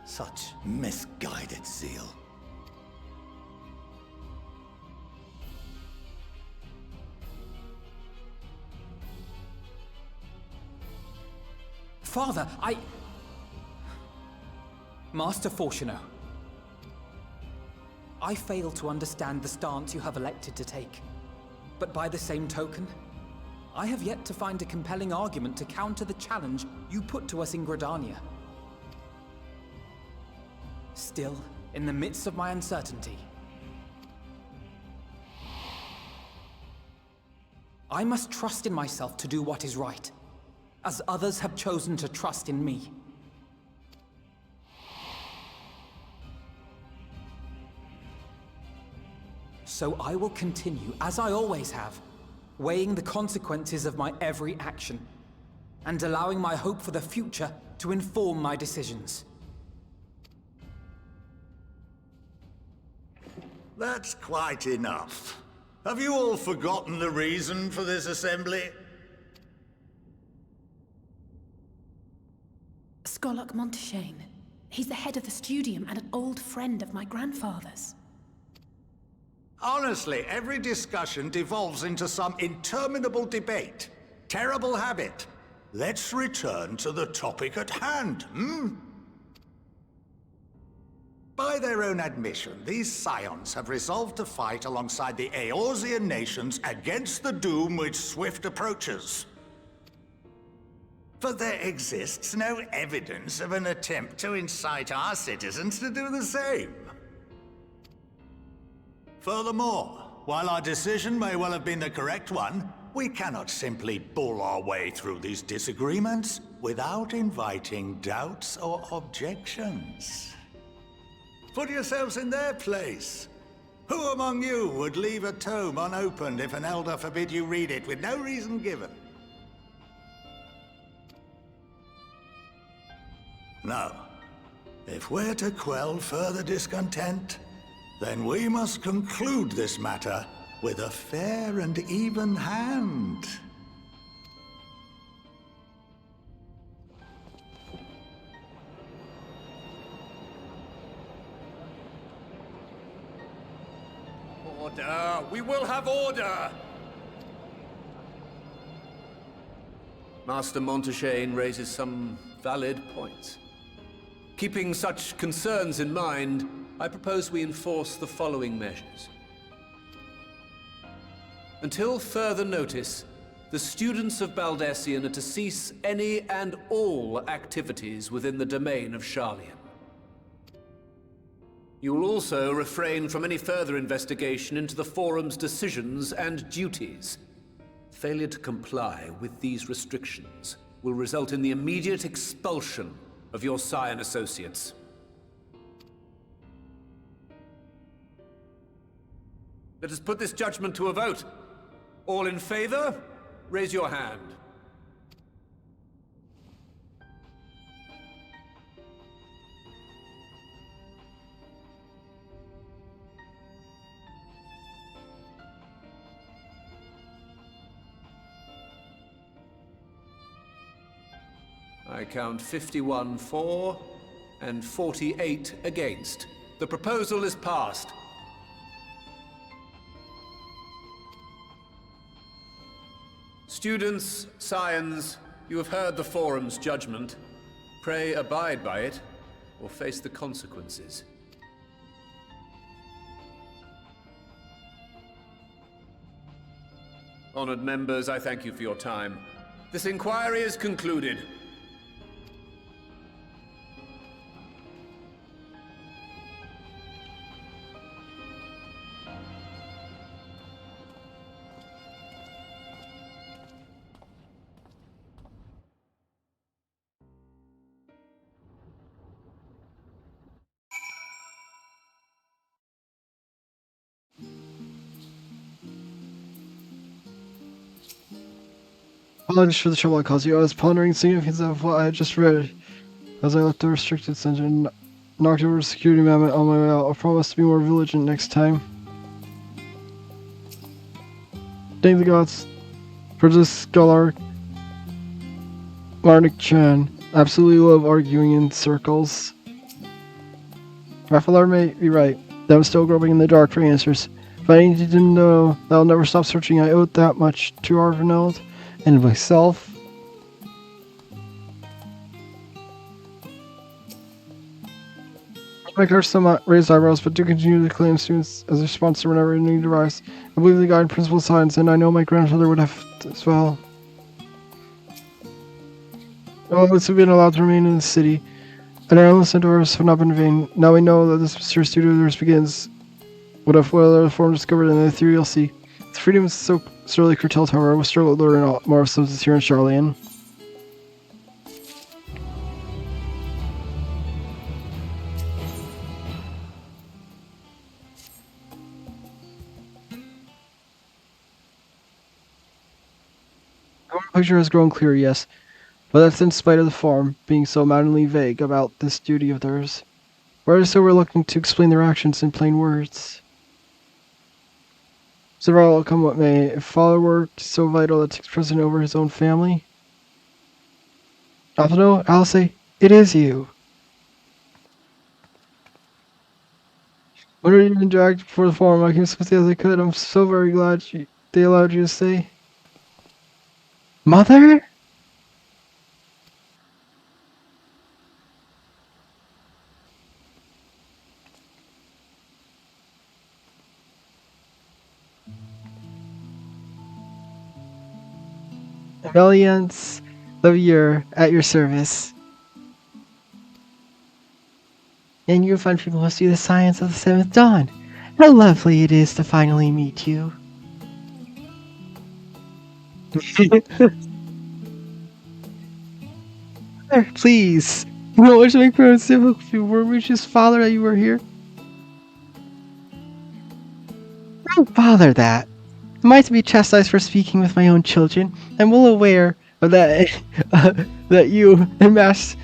Such misguided zeal. Father, Master Fortuno, I fail to understand the stance you have elected to take. But by the same token, I have yet to find a compelling argument to counter the challenge you put to us in Gridania. Still, in the midst of my uncertainty, I must trust in myself to do what is right, as others have chosen to trust in me. So I will continue, as I always have, weighing the consequences of my every action, and allowing my hope for the future to inform my decisions. That's quite enough. Have you all forgotten the reason for this assembly? Skolok Monteshane. He's the head of the Studium and an old friend of my grandfather's. Honestly, every discussion devolves into some interminable debate. Terrible habit. Let's return to the topic at hand, hmm? By their own admission, these Scions have resolved to fight alongside the Eorzean nations against the doom which swift approaches. But there exists no evidence of an attempt to incite our citizens to do the same. Furthermore, while our decision may well have been the correct one, we cannot simply bull our way through these disagreements without inviting doubts or objections. Put yourselves in their place. Who among you would leave a tome unopened if an elder forbid you read it with no reason given? No. If we're to quell further discontent, then we must conclude this matter with a fair and even hand. Order! We will have order! Master Monteshane raises some valid points. Keeping such concerns in mind, I propose we enforce the following measures. Until further notice, the students of Baldesion are to cease any and all activities within the domain of Sharlayan. You will also refrain from any further investigation into the Forum's decisions and duties. Failure to comply with these restrictions will result in the immediate expulsion of your Scion associates. Let us put this judgment to a vote. All in favor, raise your hand. I count 51 for and 48 against. The proposal is passed. Students, Scions, you have heard the Forum's judgment. Pray abide by it, or face the consequences. Honored members, I thank you for your time. This inquiry is concluded. Apologies for the trouble I caused you. I was pondering the significance of what I had just read. as I left the restricted center and knocked over a security mammoth on my way out. I'll promise to be more vigilant next time. Thank the gods for this scholar, Marnik Chan. Absolutely love arguing in circles. Rafalar may be right, that I'm still groping in the dark for answers. But I need to know that I'll never stop searching. I owe that much to Arvineld and myself. My curse somewhat raised eyebrows, but do continue to claim students as a sponsor whenever a need arrives. I believe the guide principal signs, and I know my grandfather would have as well. All of us have been allowed to remain in the city, and our endless endeavors have not been in vain. Now we know that this mysterious studio of theirs begins. What if other form discovered in the ethereal sea? Its freedom is so sorely curtailed, however, we struggle to learn more of substance here in Charlian. The picture has grown clearer, yes, but that's in spite of the form being so maddeningly vague about this duty of theirs. Why are they so reluctant to explain their actions in plain words? Survival will come what may. If father were so vital that takes precedent over his own family. Alphino, Alice, it is you. When are you being dragged before the forum? I came as swiftly as I could. I'm so very glad they allowed you to stay. Mother? Valiance Lavier at your service. And you fine people must be the science of the seventh dawn. How lovely it is to finally meet you. Please. You don't wish to make parents difficult if you were we just father that you were here? Don't bother that. Am I to be chastised for speaking with my own children? I'm well aware of that that you and Master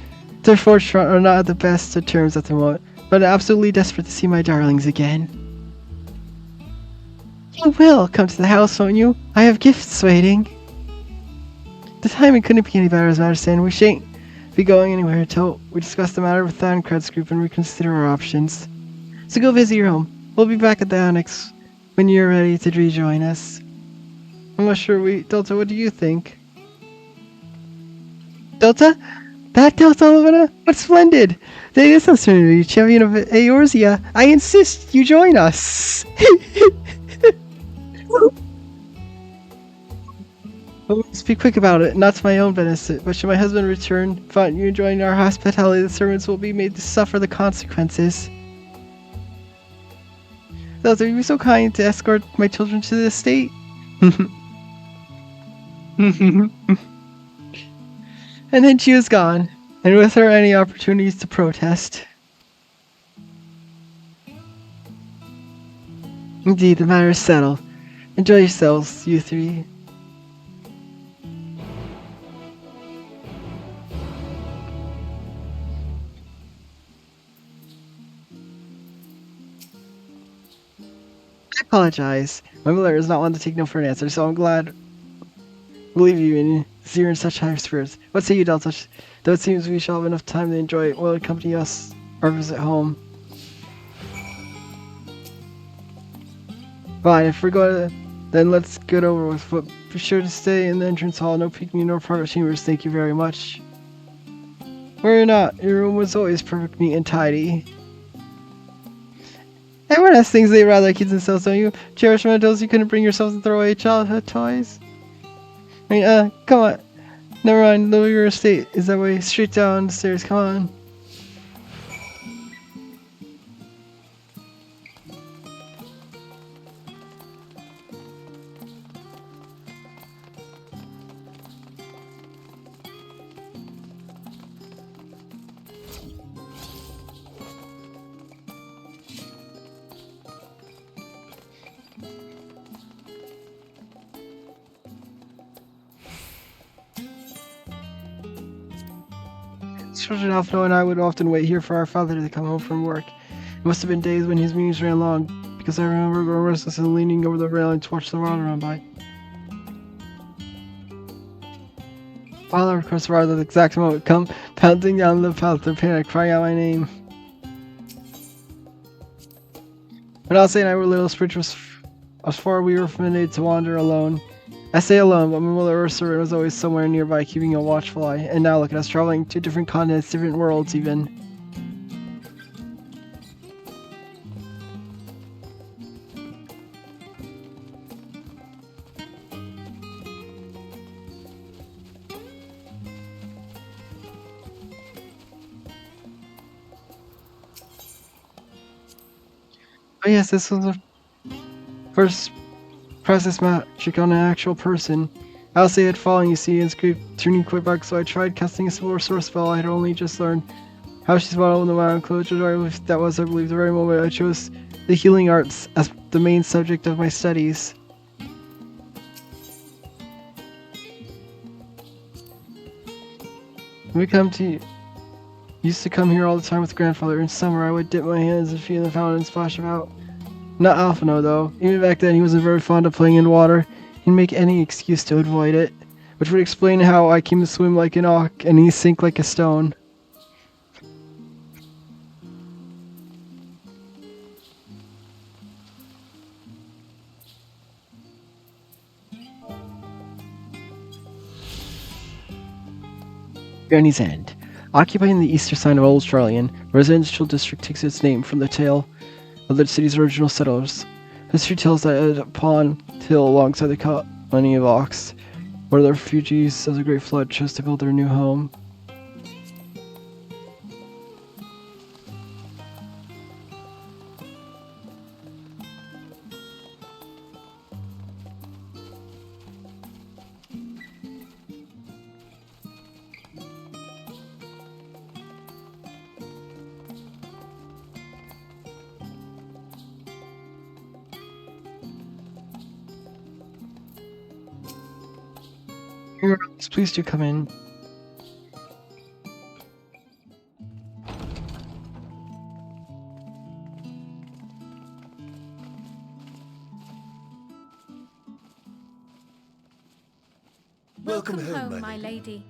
Fortran are not at the best of terms at the moment, but I'm absolutely desperate to see my darlings again. You will come to the house, won't you? I have gifts waiting. The timing couldn't be any better, as I understand. We shan't be going anywhere until we discuss the matter with Thancred's group and reconsider our options. So go visit your home. We'll be back at the annex when you're ready to rejoin us. I'm not sure Delta, what do you think? Delta? That Delta Levina? What's splendid! Today is the champion of Eorzea. I insist you join us! Let's be quick about it, not to my own benefit, but should my husband return, find you enjoying our hospitality, the servants will be made to suffer the consequences. Delta, are you so kind to escort my children to the estate? And then she was gone, and with her any opportunities to protest. Indeed, the matter is settled. Enjoy yourselves, you three. I apologize. My mother is not one to take no for an answer, so I'm glad believe you in you're in such high spirits. What say you, Delta? Though it seems we shall have enough time to enjoy it, will accompany us our visit home. Fine, if we're going to, then let's get over with. But be sure to stay in the entrance hall. No peeking nor private chambers. Thank you very much. Worry not. Your room was always perfect, neat, and tidy. Everyone has things they rather keep themselves, don't you? Cherish mementos you couldn't bring yourself to throw away childhood toys. I mean, come on. Never mind, lower your estate is that way. Straight down the stairs, come on. Children Alphino and I would often wait here for our father to come home from work. It must have been days when his meetings ran long, because I remember growing restless and leaning over the railing to watch the water run by. Father, of course, arrived at the exact moment, come pounding down the path in panic, crying out my name. When Elsie and I were little, Spritch was far we were permitted to wander alone. I say alone, but my mother Ursula was always somewhere nearby, keeping a watchful eye. And now look at us, traveling to different continents, different worlds even. Oh yes, this was the first process magic on an actual person. Elsie had fallen, you see, and scraped turning quick back, so I tried casting a similar source spell I had only just learned. How she smiled when the man closed her door. That was, I believe, the very moment I chose the healing arts as the main subject of my studies. Used to come here all the time with grandfather. In summer, I would dip my hands and feet in the fountain and splash about. Not Alphino, though. Even back then, he wasn't very fond of playing in water. He'd make any excuse to avoid it, which would explain how I came to swim like an auk and he sink like a stone. Granny's End. Occupying the eastern side of Old Charlian, the residential district takes its name from the tale of the city's original settlers. History tells that upon hill alongside the colony of Ox, where the refugees of the Great Flood chose to build their new home. Please do come in. Welcome home, my lady.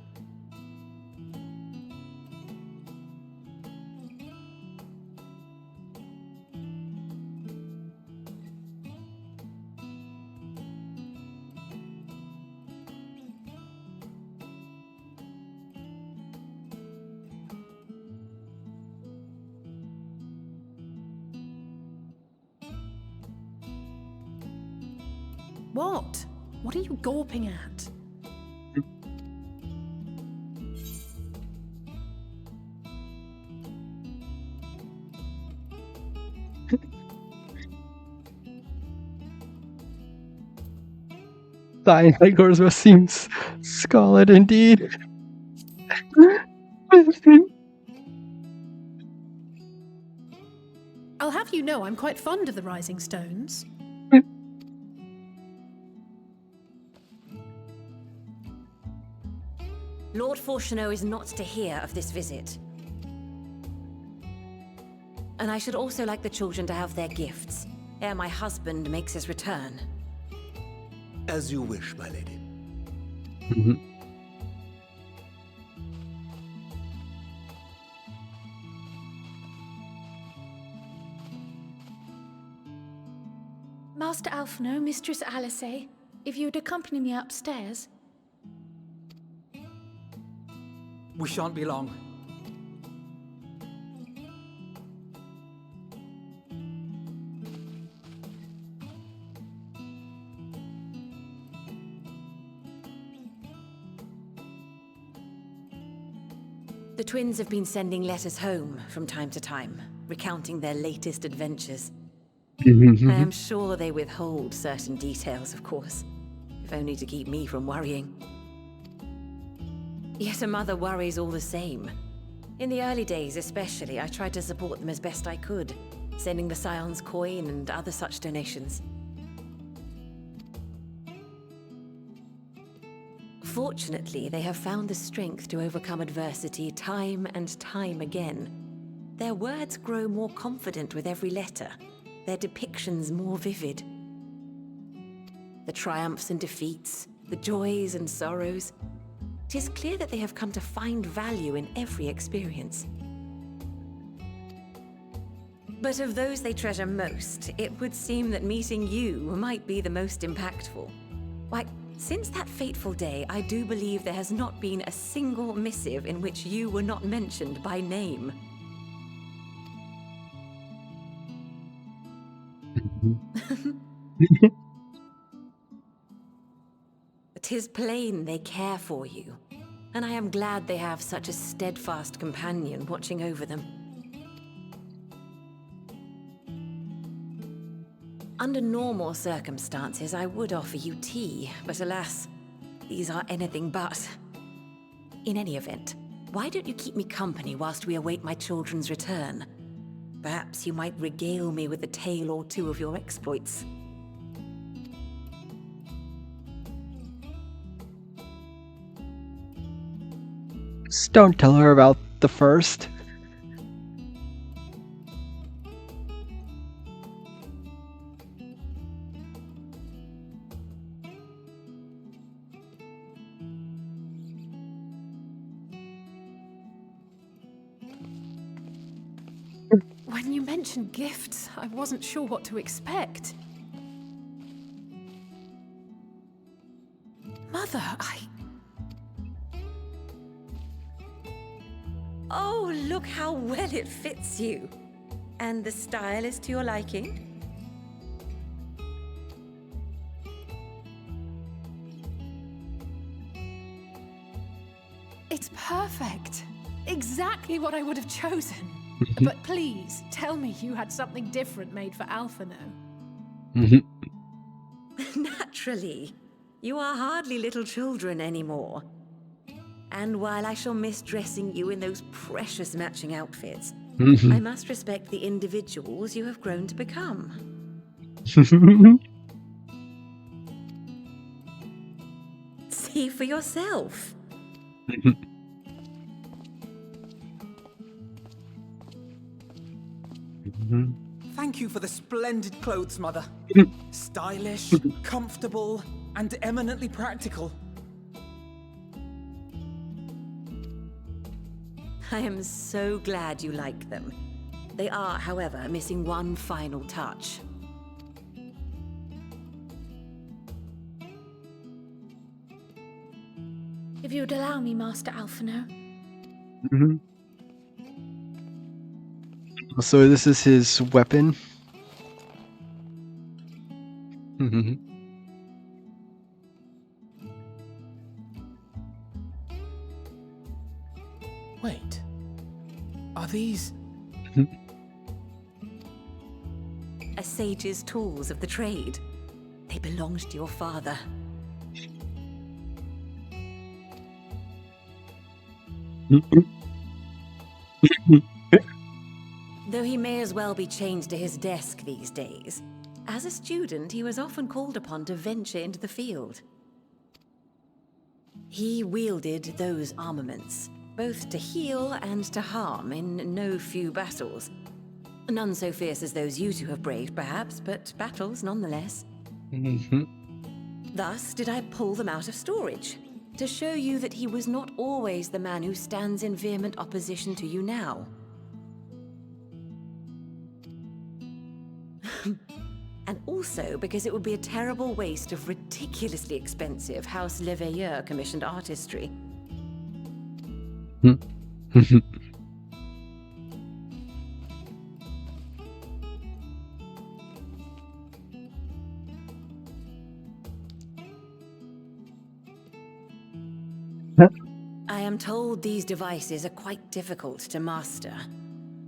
What? What are you gawping at? Dying Igor's seems scarlet indeed. I'll have you know I'm quite fond of the Rising Stones. Lord Fortuneau is not to hear of this visit. And I should also like the children to have their gifts, ere my husband makes his return. As you wish, my lady. Master Alphino, Mistress Alice, if you'd accompany me upstairs. We shan't be long. The twins have been sending letters home from time to time, recounting their latest adventures. I am sure they withhold certain details, of course, if only to keep me from worrying. Yet a mother worries all the same. In the early days especially, I tried to support them as best I could, sending the Scion's coin and other such donations. Fortunately, they have found the strength to overcome adversity time and time again. Their words grow more confident with every letter, their depictions more vivid. The triumphs and defeats, the joys and sorrows. 'Tis clear that they have come to find value in every experience. But of those they treasure most, it would seem that meeting you might be the most impactful. Why, since that fateful day, I do believe there has not been a single missive in which you were not mentioned by name. "'Tis plain they care for you, and I am glad they have such a steadfast companion watching over them. Under normal circumstances, I would offer you tea, but alas, these are anything but. In any event, why don't you keep me company whilst we await my children's return? Perhaps you might regale me with a tale or two of your exploits." Just don't tell her about the first. When you mentioned gifts, I wasn't sure what to expect. Mother, Oh, look how well it fits you. And the style is to your liking? It's perfect. Exactly what I would have chosen. But please, tell me you had something different made for Alphino. Naturally. You are hardly little children anymore. And while I shall miss dressing you in those precious matching outfits, I must respect the individuals you have grown to become. See for yourself. Thank you for the splendid clothes, Mother. Stylish, comfortable, and eminently practical. I am so glad you like them. They are, however, missing one final touch. If you'd allow me, Master Alphino. So this is his weapon. Wait. Are these... A sage's tools of the trade. They belonged to your father. Though he may as well be chained to his desk these days, as a student he was often called upon to venture into the field. He wielded those armaments, both to heal and to harm in no few battles. None so fierce as those you two have braved, perhaps, but battles nonetheless. Thus did I pull them out of storage, to show you that he was not always the man who stands in vehement opposition to you now. And also because it would be a terrible waste of ridiculously expensive House Leveilleur commissioned artistry. I am told these devices are quite difficult to master,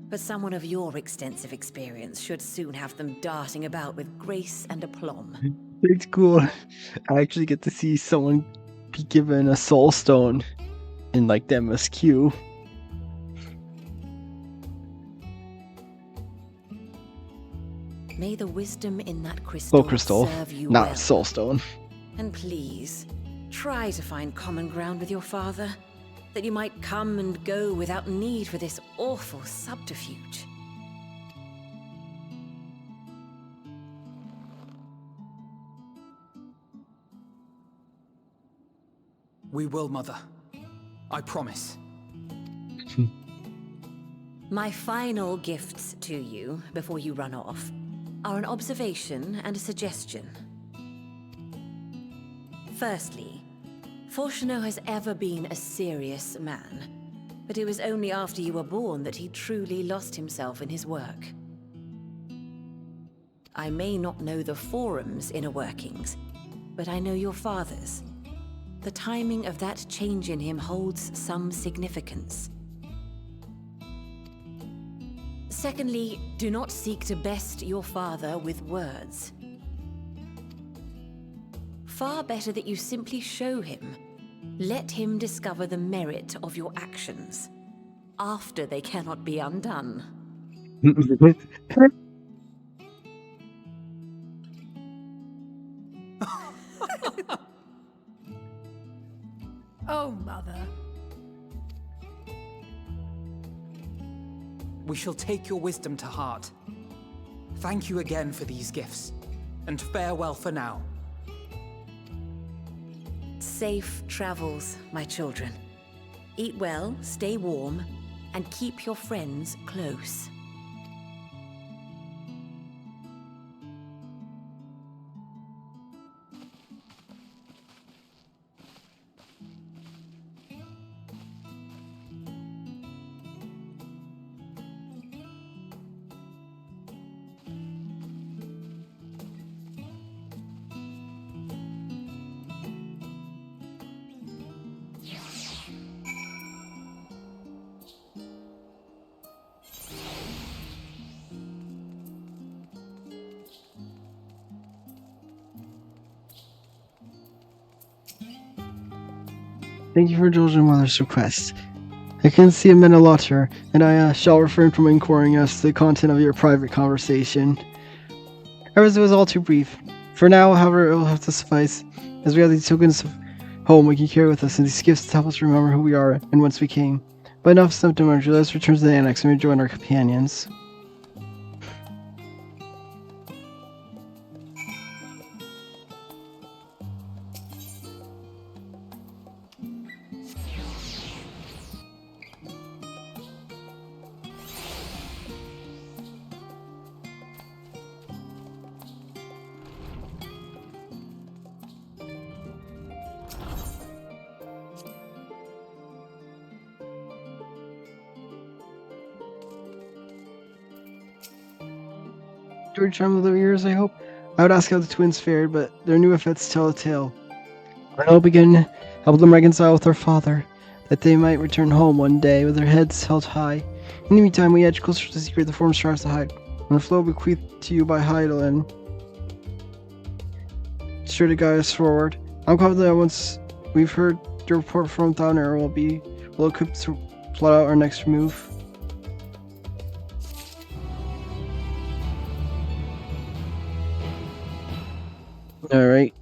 but someone of your extensive experience should soon have them darting about with grace and aplomb. It's cool. I actually get to see someone be given a soul stone in like the MSQ. May the wisdom in that crystal, crystal, serve you not well. soul stone. And please, Try to find common ground with your father, that you might come and go without need for this awful subterfuge. We will, Mother. I promise. My final gifts to you, before you run off, are an observation and a suggestion. Firstly, Fortuno has ever been a serious man, but it was only after you were born that he truly lost himself in his work. I may not know the Forum's inner workings, but I know your father's. The timing of that change in him holds some significance. Secondly, do not seek to best your father with words. Far better that you simply show him. Let him discover the merit of your actions, after they cannot be undone. Oh, Mother. We shall take your wisdom to heart. Thank you again for these gifts, and farewell for now. Safe travels, my children. Eat well, stay warm, and keep your friends close. Thank you for indulging Mother's request. I can see it meant a lot to her, and I shall refrain from inquiring as to the content of your private conversation. As it was all too brief. For now, however, it will have to suffice, as we have these tokens of home we can carry with us, and these gifts to help us remember who we are and whence we came. But enough symptometry, let us return to the annex and rejoin our companions. George time of their ears, I hope. I would ask how the twins fared, but their new effects tell a tale. I hope we can help them reconcile with their father, that they might return home one day with their heads held high. In the meantime, we edge closer to the secret the Forum strives to hide, and the flow bequeathed to you by Heidelin, sure to guide us forward. I'm confident that once we've heard your report from Down Air, we'll equip to plot out our next move. Alright.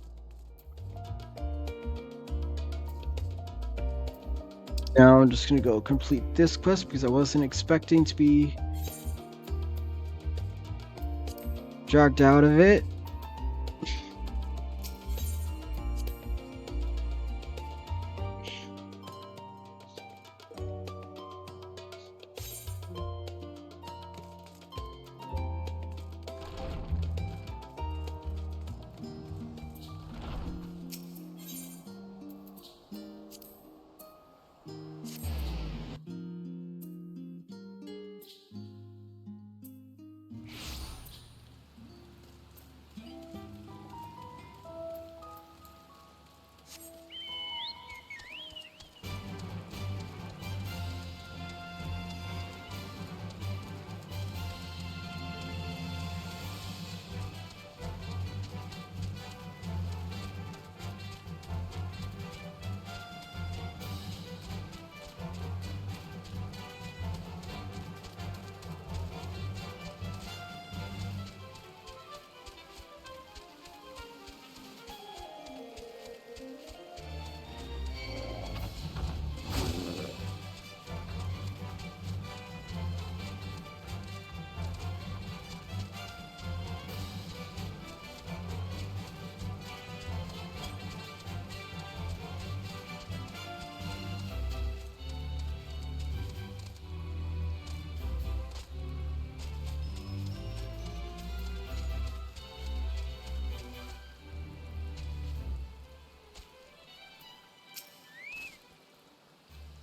Now I'm just gonna go complete this quest because I wasn't expecting to be dragged out of it.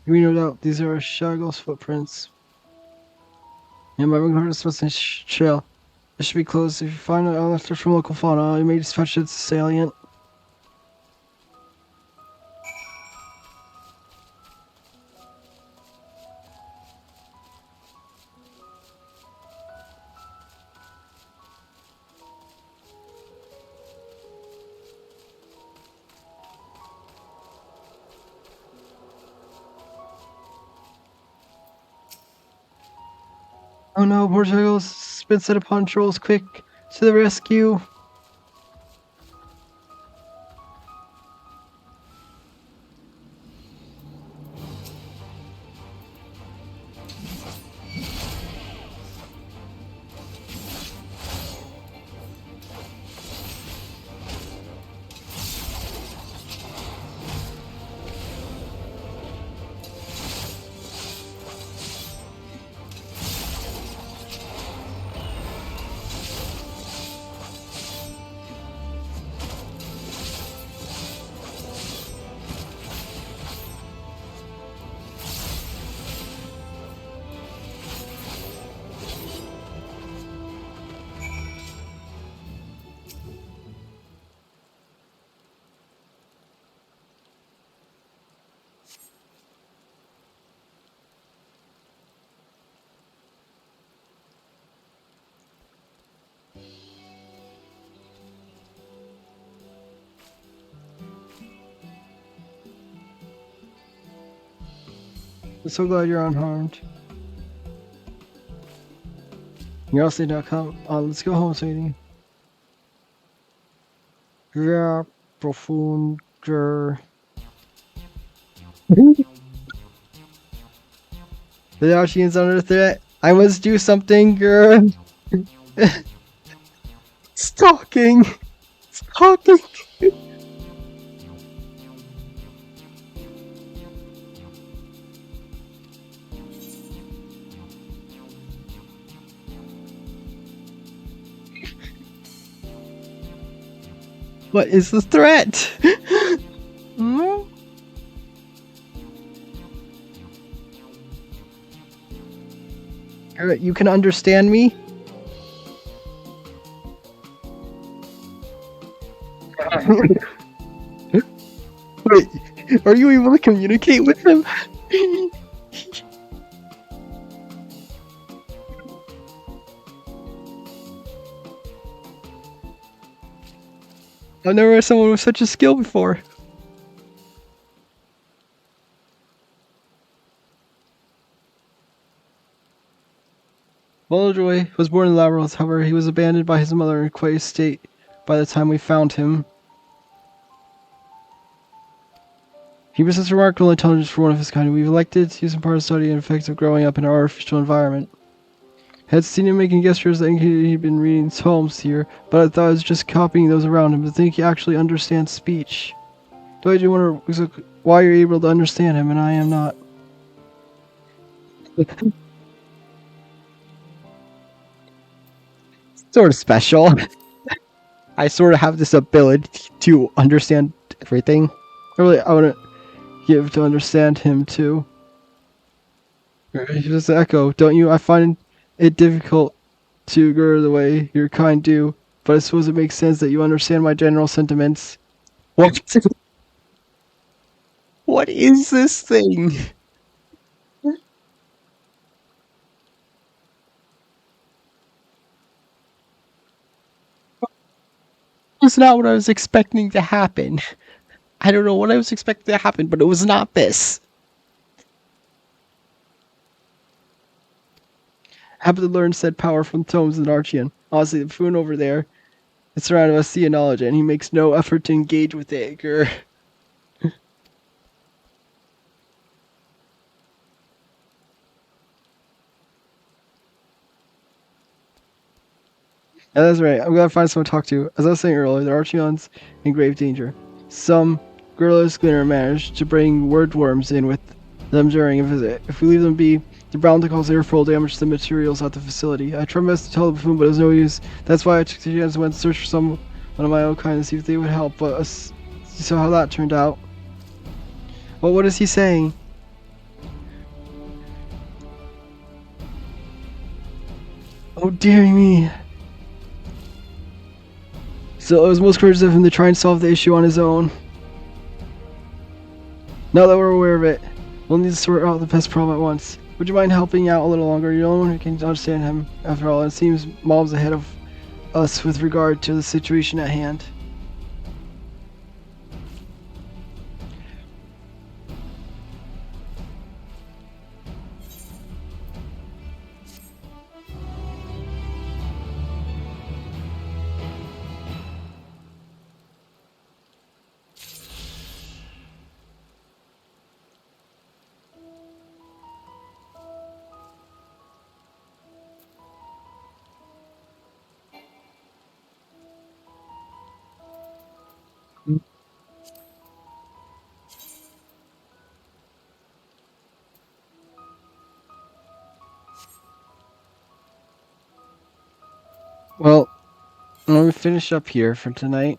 We no doubt these are Shagle's footprints. And my regardless was in trail. It should be closed. If you find an letter from local fauna, you may dispatch it to Salient. Oh no, poor Shagle's been set upon trolls. Quick, to the rescue. I'm so glad you're unharmed. You're all stay.com. Let's go home, sweetie. Yeah, profunder. The Dacian's under threat. I must do something, girl. It's talking. It's talking. What is the threat? Hmm? You can understand me? Wait, are you able to communicate with him? I've never had someone with such a skill before. Voljoy was born in Labyrinth, however, he was abandoned by his mother in quite a state by the time we found him. He possessed remarkable intelligence for one of his kind. We've elected to use him part of study and effects of growing up in our artificial environment. I had seen him making gestures that indicated he'd been reading poems here, but I thought I was just copying those around him, to think he actually understands speech. Though I do wonder why you're able to understand him and I am not. Sort of special. I sort of have this ability to understand everything. Really, I want to give to understand him too. Just echo, don't you? I find it difficult to go the way your kind do, but I suppose it makes sense that you understand my general sentiments. What? What is this thing? It's not what I was expecting to happen. I don't know what I was expecting to happen, but it was not this. I happen to learn said power from tomes in Archean. Honestly, the buffoon over there is surrounded by a sea of knowledge, and he makes no effort to engage with it. Grr. Yeah, that's right. I'm gonna find someone to talk to. As I was saying earlier, the Archeon's in grave danger. Some guerrillas glinner managed to bring wordworms in with them during a visit. If we leave them be, they're bound to cause airflow damage to the materials at the facility. I tried my best to tell the buffoon, but it was no use. That's why I took the chance and went to search for someone of my own kind to see if they would help. But you saw how that turned out. Well, what is he saying? Oh dear me. So it was most courageous of him to try and solve the issue on his own. Now that we're aware of it, we'll need to sort out the pest problem at once. Would you mind helping out a little longer? You're the only one who can understand him. After all, it seems Mom's ahead of us with regard to the situation at hand. Well, I'm going to finish up here for tonight.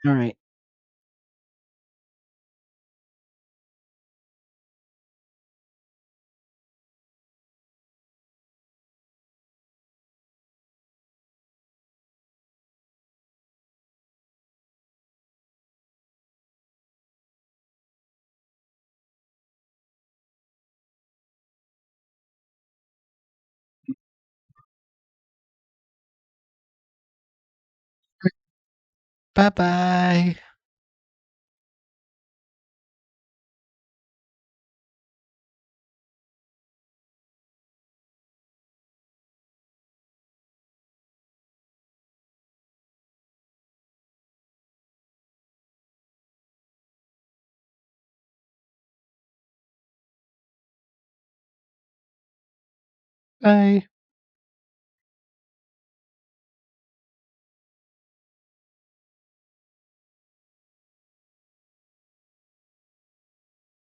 All right. Bye-bye. Bye.